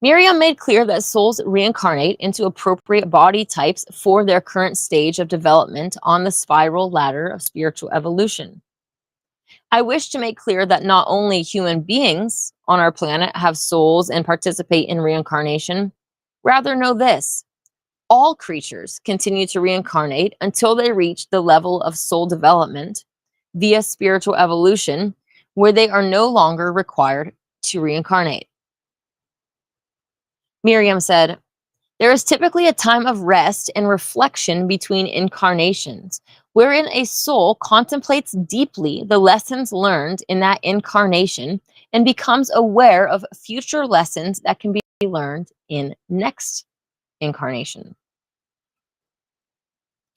Miriam made clear that souls reincarnate into appropriate body types for their current stage of development on the spiral ladder of spiritual evolution. I wish to make clear that not only human beings on our planet have souls and participate in reincarnation, rather know this: all creatures continue to reincarnate until they reach the level of soul development via spiritual evolution, where they are no longer required to reincarnate. Miriam said, there is typically a time of rest and reflection between incarnations, wherein a soul contemplates deeply the lessons learned in that incarnation and becomes aware of future lessons that can be learned in next incarnation.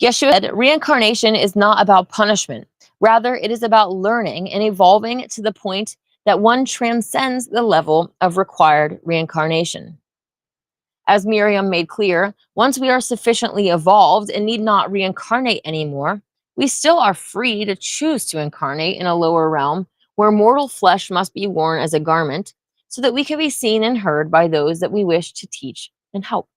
Yeshua said, reincarnation is not about punishment. Rather, it is about learning and evolving to the point that one transcends the level of required reincarnation. As Miriam made clear, once we are sufficiently evolved and need not reincarnate anymore, we still are free to choose to incarnate in a lower realm where mortal flesh must be worn as a garment so that we can be seen and heard by those that we wish to teach and help.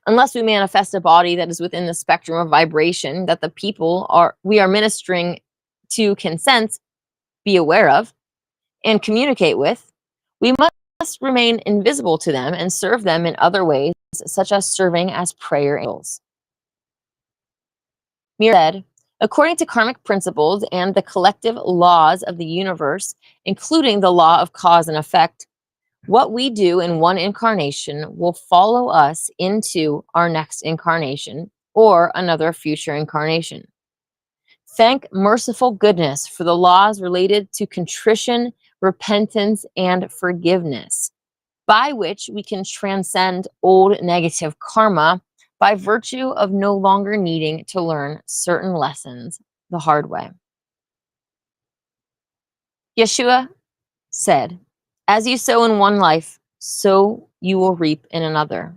Unless we manifest a body that is within the spectrum of vibration that the people we are ministering to can sense, be aware of, and communicate with, we must remain invisible to them and serve them in other ways, such as serving as prayer angels. Miriam said, according to karmic principles and the collective laws of the universe, including the law of cause and effect, what we do in one incarnation will follow us into our next incarnation or another future incarnation. Thank merciful goodness for the laws related to contrition, repentance, and forgiveness, by which we can transcend old negative karma by virtue of no longer needing to learn certain lessons the hard way. Yeshua said, as you sow in one life, so you will reap in another.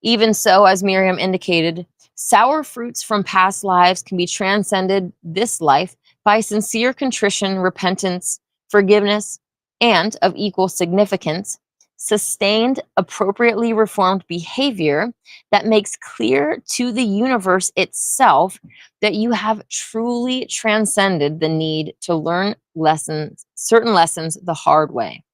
Even so, as Miriam indicated, sour fruits from past lives can be transcended this life by sincere contrition, repentance, forgiveness, and, of equal significance, sustained, appropriately reformed behavior that makes clear to the universe itself that you have truly transcended the need to learn certain lessons the hard way.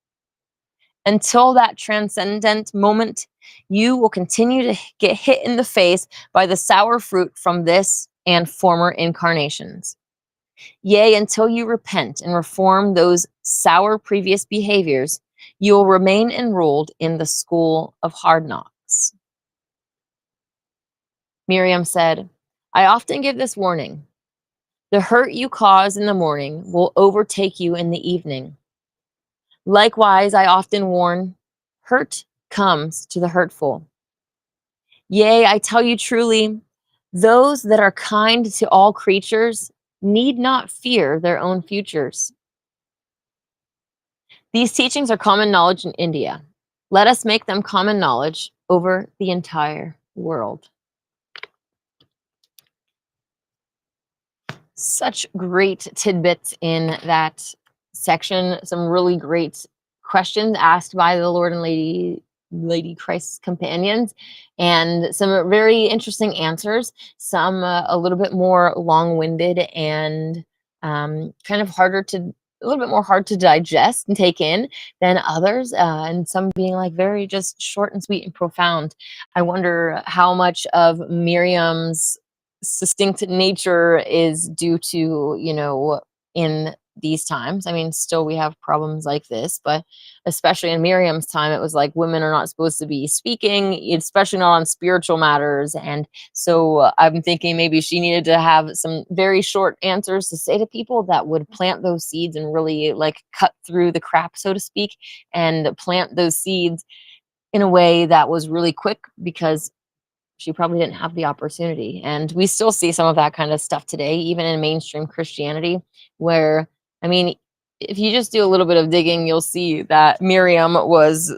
Until that transcendent moment, you will continue to get hit in the face by the sour fruit from this and former incarnations. Yea, until you repent and reform those sour previous behaviors, you will remain enrolled in the school of hard knocks. Miriam said, I often give this warning. The hurt you cause in the morning will overtake you in the evening. Likewise, I often warn, hurt comes to the hurtful. Yea, I tell you truly, those that are kind to all creatures need not fear their own futures. These teachings are common knowledge in India. Let us make them common knowledge over the entire world. Such great tidbits in that section. Some really great questions asked by the Lord and Lady Christ's companions, and some very interesting answers. Some a little bit more long-winded and kind of a little bit more hard to digest and take in than others, and some being like very just short and sweet and profound. I wonder how much of Miriam's succinct nature is due to, in these times. I mean, still we have problems like this, but especially in Miriam's time, it was like women are not supposed to be speaking, especially not on spiritual matters. And so I'm thinking maybe she needed to have some very short answers to say to people that would plant those seeds and really like cut through the crap, so to speak, and plant those seeds in a way that was really quick, because she probably didn't have the opportunity. And we still see some of that kind of stuff today, even in mainstream Christianity, where, I mean, if you just do a little bit of digging, you'll see that Miriam was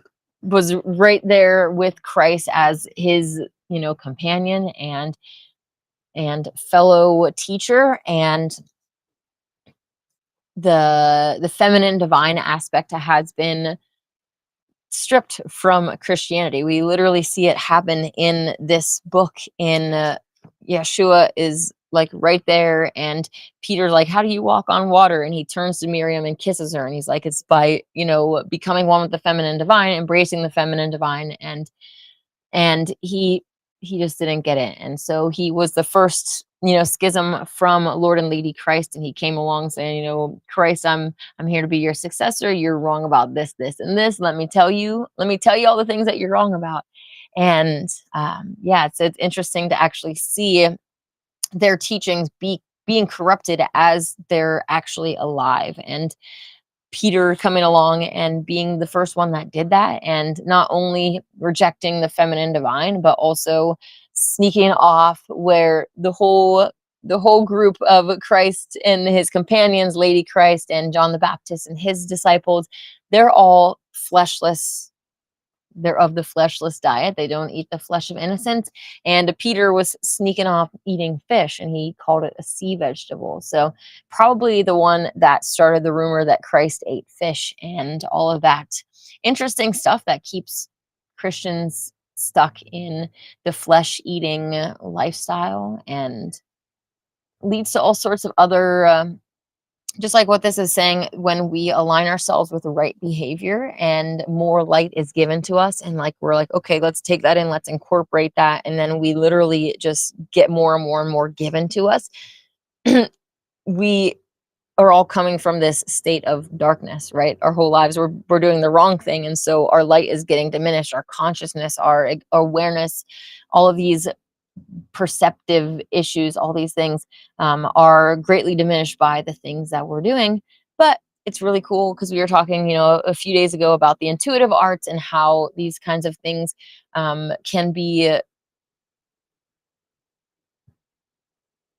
right there with Christ as his, companion and fellow teacher, and the feminine divine aspect has been stripped from Christianity. We literally see it happen in this book. Yeshua is like right there, and Peter's like, how do you walk on water? And he turns to Miriam and kisses her, and he's like, it's by, becoming one with the feminine divine, embracing the feminine divine. And he just didn't get it. And so he was the first, schism from Lord and Lady Christ, and he came along saying, Christ, I'm here to be your successor. You're wrong about this, this, and this. Let me tell you all the things that you're wrong about. And it's interesting to actually see their teachings being corrupted as they're actually alive. And Peter coming along and being the first one that did that, and not only rejecting the feminine divine, but also sneaking off where the whole group of Christ and his companions, Lady Christ and John the Baptist and his disciples, they're all fleshless. They're of the fleshless diet. They don't eat the flesh of innocents. And Peter was sneaking off eating fish, and he called it a sea vegetable. So probably the one that started the rumor that Christ ate fish and all of that interesting stuff that keeps Christians stuck in the flesh eating lifestyle, and leads to all sorts of other just like what this is saying, when we align ourselves with the right behavior and more light is given to us, and like we're like, okay, let's take that in, let's incorporate that, and then we literally just get more and more and more given to us. We are all coming from this state of darkness, right? Our whole lives we're doing the wrong thing, and so our light is getting diminished, our consciousness, our awareness, all of these perceptive issues, all these things are greatly diminished by the things that we're doing. But it's really cool because we were talking, a few days ago about the intuitive arts and how these kinds of things can be,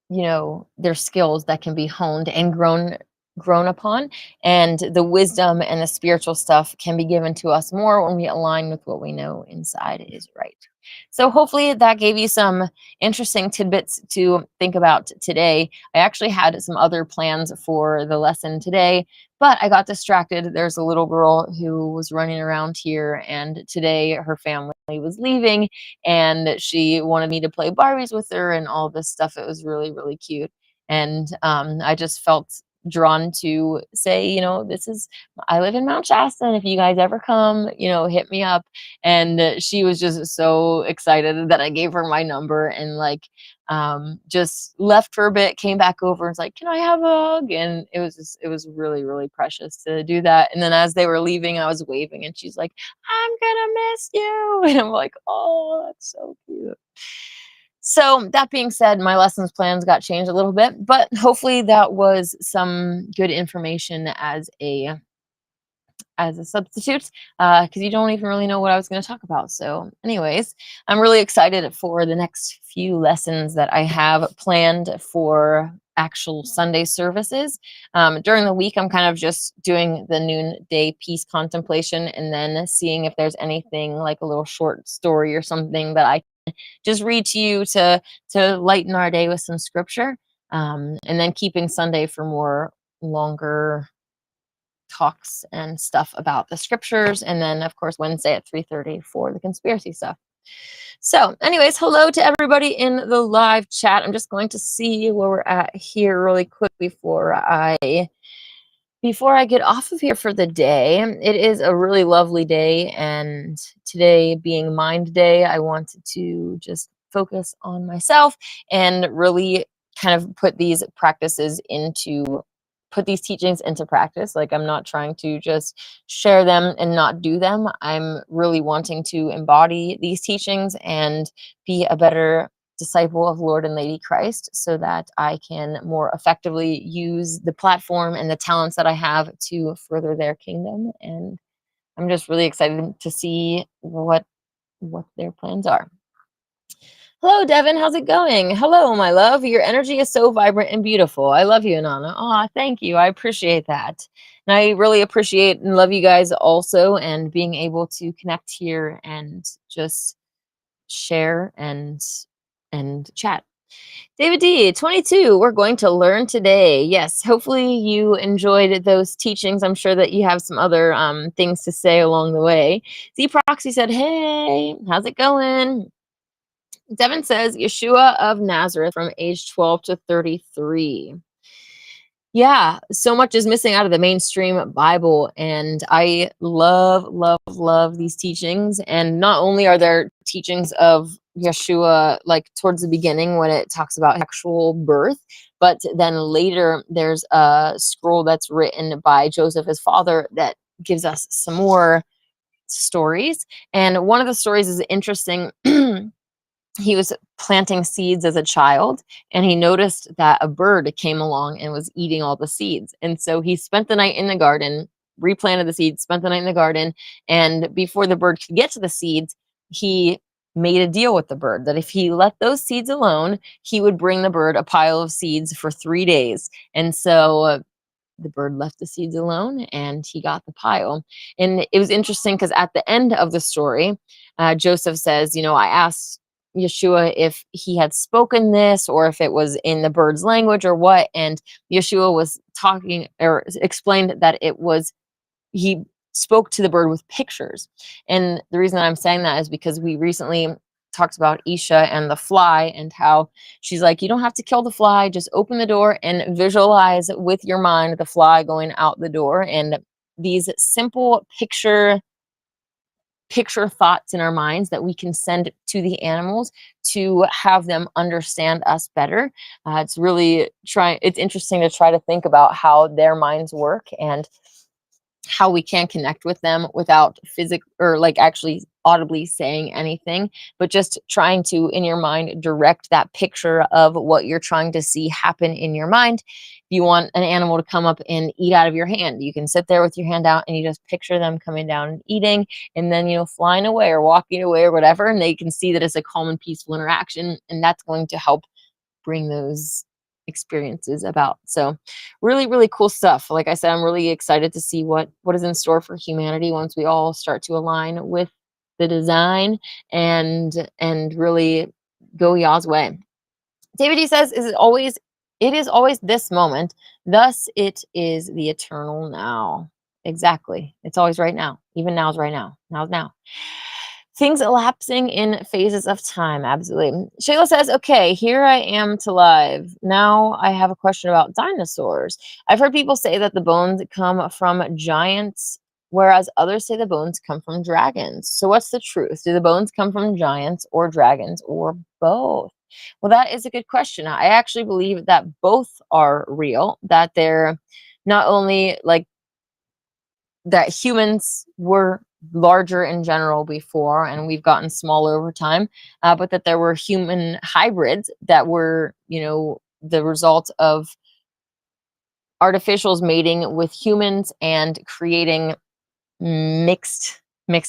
their skills that can be honed and grown upon, and the wisdom and the spiritual stuff can be given to us more when we align with what we know inside is right. So hopefully that gave you some interesting tidbits to think about today. I actually had some other plans for the lesson today, But I got distracted. There's a little girl who was running around here, and today her family was leaving, and she wanted me to play Barbies with her and all this stuff. It was really, really cute. And I just felt drawn to say, this is, I live in Mount Shasta, and if you guys ever come, hit me up. And she was just so excited that I gave her my number, and like, just left for a bit, came back over and was like, can I have a hug? And it was really, really precious to do that. And then as they were leaving, I was waving, and she's like, I'm gonna miss you. And I'm like, oh, that's so cute. So that being said, my lessons plans got changed a little bit, but hopefully that was some good information as a substitute, because you don't even really know what I was going to talk about. So anyways, I'm really excited for the next few lessons that I have planned for actual Sunday services. During the week, I'm kind of just doing the noonday peace contemplation, and then seeing if there's anything like a little short story or something that I just read to you to lighten our day with some scripture, and then keeping Sunday for more longer talks and stuff about the scriptures, and then of course Wednesday at 3:30 for the conspiracy stuff. So anyways, hello to everybody in the live chat. I'm just going to see where we're at here really quick before I get off of here for the day. It is a really lovely day, and today being Mind Day, I wanted to just focus on myself and really kind of put these teachings into practice. Like, I'm not trying to just share them and not do them. I'm really wanting to embody these teachings and be a better disciple of Lord and Lady Christ, so that I can more effectively use the platform and the talents that I have to further their kingdom. And I'm just really excited to see what their plans are. Hello, Devin. How's it going? Hello, my love. Your energy is so vibrant and beautiful. I love you, Nana. Aw, thank you. I appreciate that. And I really appreciate and love you guys also, and being able to connect here and just share and chat. David D, 22, we're going to learn today. Yes, hopefully you enjoyed those teachings. I'm sure that you have some other things to say along the way. Z Proxy said, hey, how's it going? Devin says, Yeshua of Nazareth from age 12 to 33. Yeah, so much is missing out of the mainstream Bible, and I love, love, love these teachings. And not only are there teachings of Yeshua, like towards the beginning when it talks about actual birth, but then later there's a scroll that's written by Joseph, his father, that gives us some more stories. And one of the stories is interesting. He was planting seeds as a child, and he noticed that a bird came along and was eating all the seeds. And so he spent the night in the garden, replanted the seeds, spent the night in the garden. And before the bird could get to the seeds, he made a deal with the bird that if he let those seeds alone, he would bring the bird a pile of seeds for 3 days. And so the bird left the seeds alone, and he got the pile. And it was interesting because at the end of the story, Joseph says, I asked Yeshua if he had spoken this or if it was in the bird's language or what. And Yeshua was talking, or explained that he spoke to the bird with pictures. And the reason that I'm saying that is because we recently talked about Isha and the fly, and how she's like, you don't have to kill the fly, just open the door and visualize with your mind the fly going out the door. And these simple picture thoughts in our minds that we can send to the animals to have them understand us better. It's interesting to try to think about how their minds work and how we can connect with them without actually audibly saying anything, but just trying to, in your mind, direct that picture of what you're trying to see happen in your mind. If you want an animal to come up and eat out of your hand, you can sit there with your hand out and you just picture them coming down and eating, and then, flying away or walking away or whatever, and they can see that it's a calm and peaceful interaction, and that's going to help bring those experiences about. So really, really cool stuff. Like I said, I'm really excited to see what is in store for humanity once we all start to align with the design and really go Yah's way. David D says, is it always It is always this moment, thus it is the eternal now. Exactly. It's always right now. Even now is right now. Now is now. Things elapsing in phases of time. Absolutely. Shayla says, okay, here I am to live. Now I have a question about dinosaurs. I've heard people say that the bones come from giants, whereas others say the bones come from dragons. So what's the truth? Do the bones come from giants or dragons or both? Well, that is a good question. I actually believe that both are real, that they're not only like that humans were larger in general before and we've gotten smaller over time, but that there were human hybrids that were, the result of artificials mating with humans and creating mixed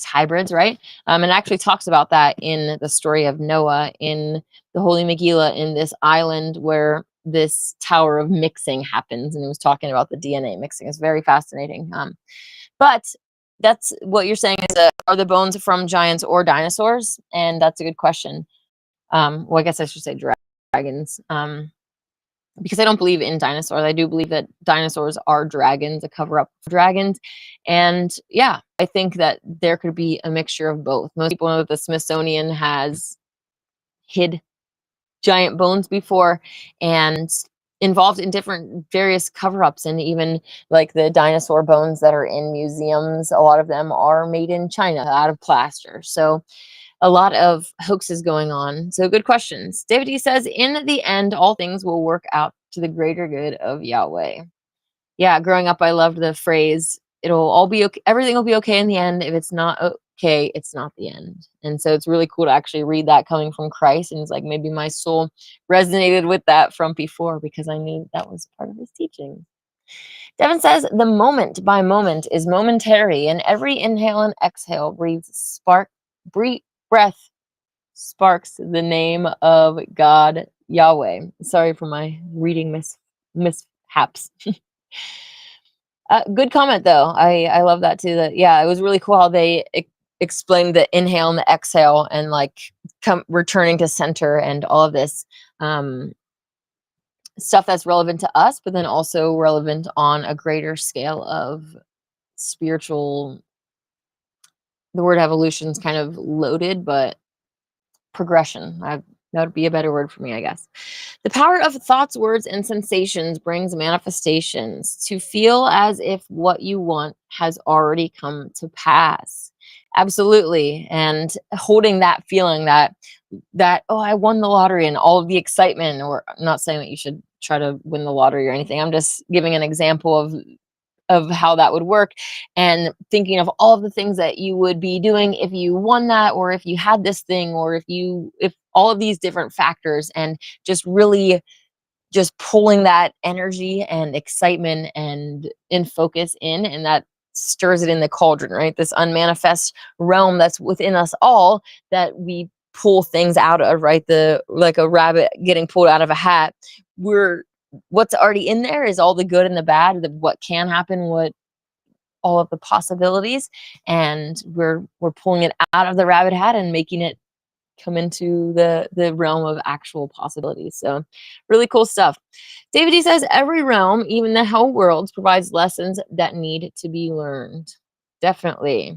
hybrids, right? And it actually talks about that in the story of Noah in the Holy Megillah, in this island where this tower of mixing happens, and it was talking about the DNA mixing. It's very fascinating. But that's what you're saying is, are the bones from giants or dinosaurs? And that's a good question. Well, I guess I should say dragons. Because I don't believe in dinosaurs. I do believe that dinosaurs are dragons, a cover up for dragons. And yeah, I think that there could be a mixture of both. Most people know that the Smithsonian has hid giant bones before and involved in different various cover-ups, and even like the dinosaur bones that are in museums, a lot of them are made in China out of plaster. So a lot of hoaxes going on. So good questions. David D says, in the end, all things will work out to the greater good of Yahweh. Yeah, growing up, I loved the phrase, it'll all be okay. Everything will be okay in the end. If it's not okay, it's not the end. And so it's really cool to actually read that coming from Christ. And it's like, maybe my soul resonated with that from before because I knew that was part of his teaching. Devin says, the moment by moment is momentary, and every inhale and exhale breath sparks the name of God Yahweh. Sorry for my reading mishaps. Good comment though. I love that too. That yeah, it was really cool how they explained the inhale and the exhale, and like returning to center and all of this stuff that's relevant to us, but then also relevant on a greater scale of spiritual. The word evolution is kind of loaded, but progression. That would be a better word for me, I guess. The power of thoughts, words, and sensations brings manifestations. To feel as if what you want has already come to pass. Absolutely. And holding that feeling that oh, I won the lottery, and all of the excitement. Or I'm not saying that you should try to win the lottery or anything. I'm just giving an example of how that would work, and thinking of all of the things that you would be doing if you won that, or if you had this thing, or if all of these different factors, and just really just pulling that energy and excitement and in focus in, and that stirs it in the cauldron, right? This unmanifest realm that's within us all, that we pull things out of, right? Like a rabbit getting pulled out of a hat. What's already in there is all the good and the bad, what can happen, what all of the possibilities, and we're pulling it out of the rabbit hat and making it come into the realm of actual possibilities. So really cool stuff. David D says, every realm, even the hell worlds, provides lessons that need to be learned. Definitely.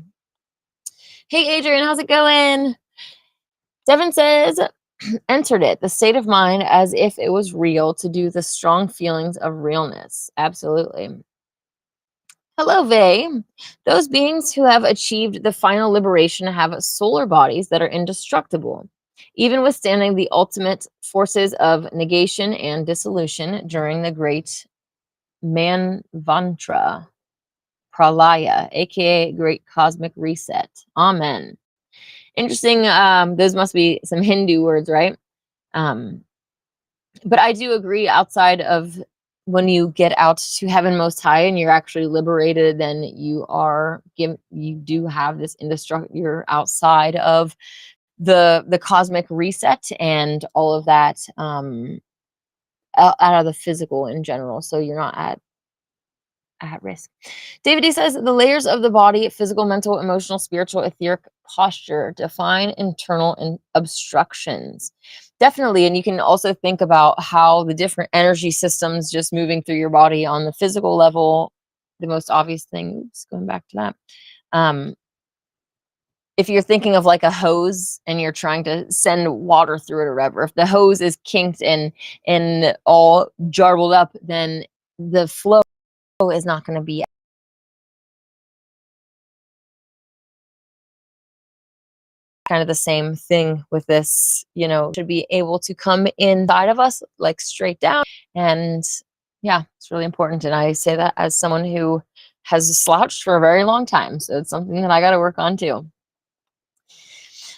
Hey Adrian, how's it going? Devin says, entered it, the state of mind as if it was real, to do the strong feelings of realness. Absolutely. Hello, Vay. Those beings who have achieved the final liberation have solar bodies that are indestructible, even withstanding the ultimate forces of negation and dissolution during the great Manvantra Pralaya, aka Great Cosmic Reset. Amen. Interesting. Those must be some Hindu words, right? But I do agree, outside of when you get out to heaven most high and you're actually liberated, then you do have this indestructible, you're outside of the cosmic reset and all of that, out of the physical in general. So you're not at risk. David D says, the layers of the body, physical, mental, emotional, spiritual, etheric posture, define internal and obstructions. Definitely. And you can also think about how the different energy systems just moving through your body on the physical level, the most obvious thing, oops, going back to that. Um, if you're thinking of like a hose and you're trying to send water through it or whatever, if the hose is kinked and all jarbled up, then the flow is not going to be kind of the same thing with this, should be able to come inside of us like straight down. And yeah, it's really important. And I say that as someone who has slouched for a very long time. So it's something that I got to work on too.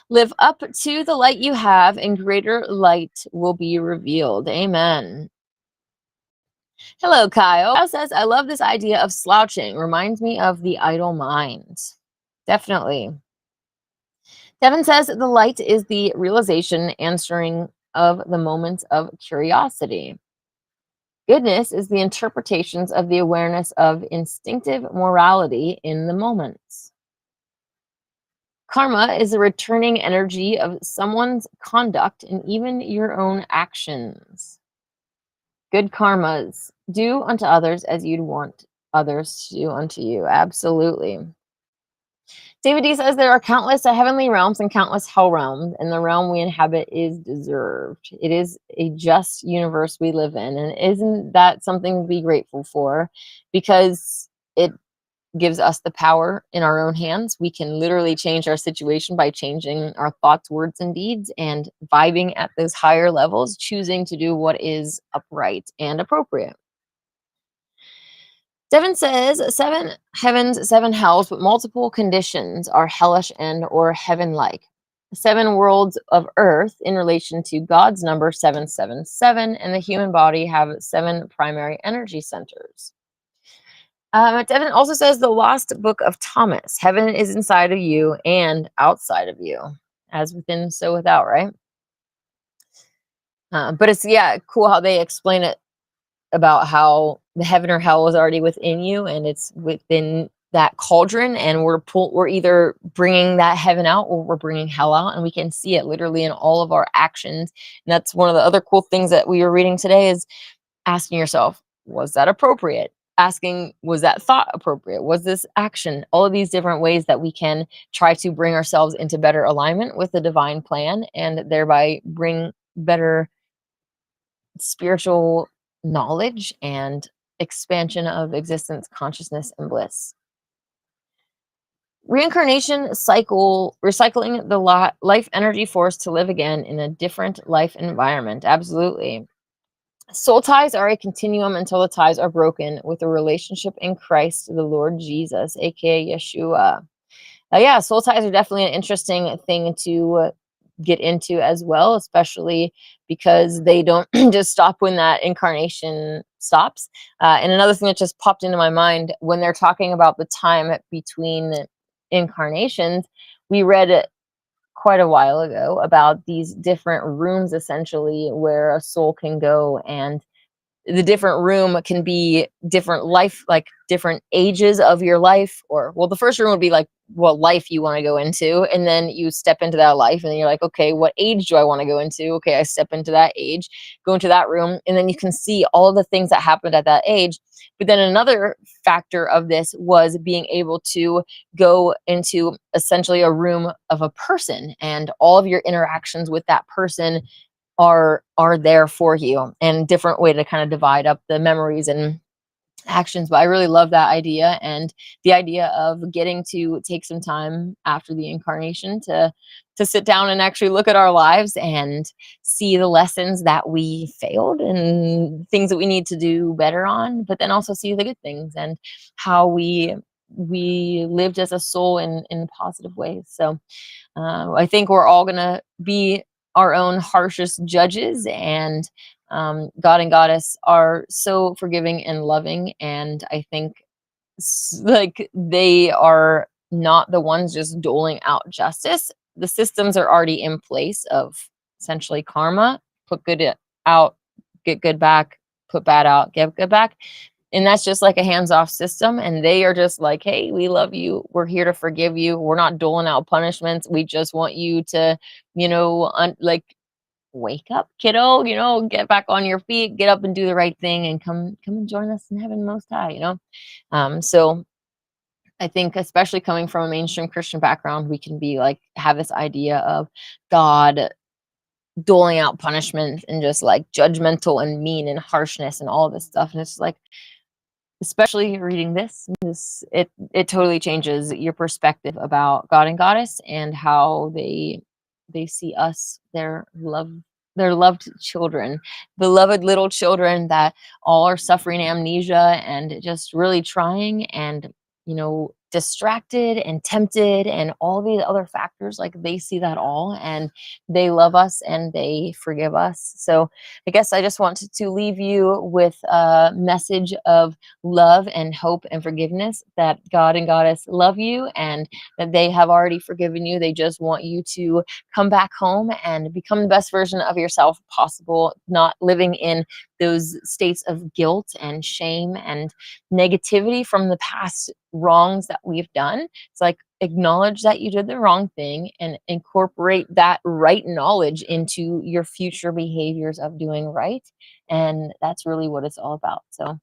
Live up to the light you have, and greater light will be revealed. Amen. Hello, Kyle. Kyle says, I love this idea of slouching. Reminds me of the idle mind. Definitely. Devin says, the light is the realization answering of the moments of curiosity. Goodness is the interpretations of the awareness of instinctive morality in the moments. Karma is the returning energy of someone's conduct and even your own actions. Good karmas. Do unto others as you'd want others to do unto you. Absolutely. David D says there are countless heavenly realms and countless hell realms, and the realm we inhabit is deserved. It is a just universe we live in, and isn't that something to be grateful for? Because it gives us the power in our own hands. We can literally change our situation by changing our thoughts, words, and deeds, and vibing at those higher levels, choosing to do what is upright and appropriate. Devin says 7 heavens, 7 hells, but multiple conditions are hellish and or heaven-like. 7 worlds of earth in relation to God's number 777, and the human body have 7 primary energy centers. Devin also says the lost book of Thomas. Heaven is inside of you and outside of you, as within, so without, right? But it's, cool how they explain it about how the heaven or hell is already within you and it's within that cauldron, and we're either bringing that heaven out or we're bringing hell out, and we can see it literally in all of our actions. And that's one of the other cool things that we were reading today, is asking yourself, was that appropriate? Asking, was that thought appropriate? Was this action? All of these different ways that we can try to bring ourselves into better alignment with the divine plan, and thereby bring better spiritual knowledge and expansion of existence, consciousness, and bliss. Reincarnation cycle, recycling the life energy force to live again in a different life environment. Absolutely. Soul ties are a continuum until the ties are broken with a relationship in Christ, the Lord Jesus, aka Yeshua. Soul ties are definitely an interesting thing to get into as well, especially because they don't just stop when that incarnation stops. And another thing that just popped into my mind when they're talking about the time between incarnations, we read quite a while ago about these different rooms essentially where a soul can go, and the different room can be different life, like different ages of your life, or well, the first room would be like what life you want to go into, and then you step into that life, and then you're like, okay, what age do I want to go into? Okay, I step into that age, go into that room, and then you can see all of the things that happened at that age. But then another factor of this was being able to go into essentially a room of a person, and all of your interactions with that person are there for you, and different way to kind of divide up the memories and actions. But I really love that idea, and the idea of getting to take some time after the incarnation to sit down and actually look at our lives and see the lessons that we failed and things that we need to do better on, but then also see the good things and how we lived as a soul in positive ways. So I think we're all gonna be our own harshest judges, and God and Goddess are so forgiving and loving, and I think like they are not the ones just doling out justice. The systems are already in place of essentially karma: put good out, get good back; put bad out, get good back. And that's just like a hands-off system, and they are just like, hey, we love you, we're here to forgive you, we're not doling out punishments, we just want you to, like wake up, kiddo, get back on your feet, get up and do the right thing, and come and join us in heaven most high. So I think, especially coming from a mainstream Christian background, we can be like, have this idea of God doling out punishment and just like judgmental and mean and harshness and all this stuff. And it's just like, especially reading it totally changes your perspective about God and Goddess and how they see us, their loved children, beloved little children that all are suffering amnesia and just really trying and distracted and tempted and all these other factors. Like, they see that all, and they love us and they forgive us. So I guess I just wanted to leave you with a message of love and hope and forgiveness, that God and Goddess love you and that they have already forgiven you. They just want you to come back home and become the best version of yourself possible, not living in those states of guilt and shame and negativity from the past wrongs that we've done. It's like, acknowledge that you did the wrong thing and incorporate that right knowledge into your future behaviors of doing right. And that's really what it's all about. So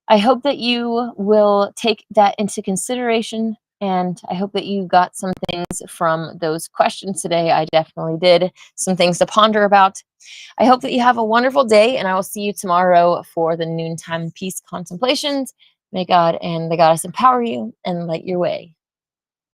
I hope that you will take that into consideration. And I hope that you got some things from those questions today. I definitely did. Some things to ponder about. I hope that you have a wonderful day, and I will see you tomorrow for the noontime peace contemplations. May God and the Goddess empower you and light your way.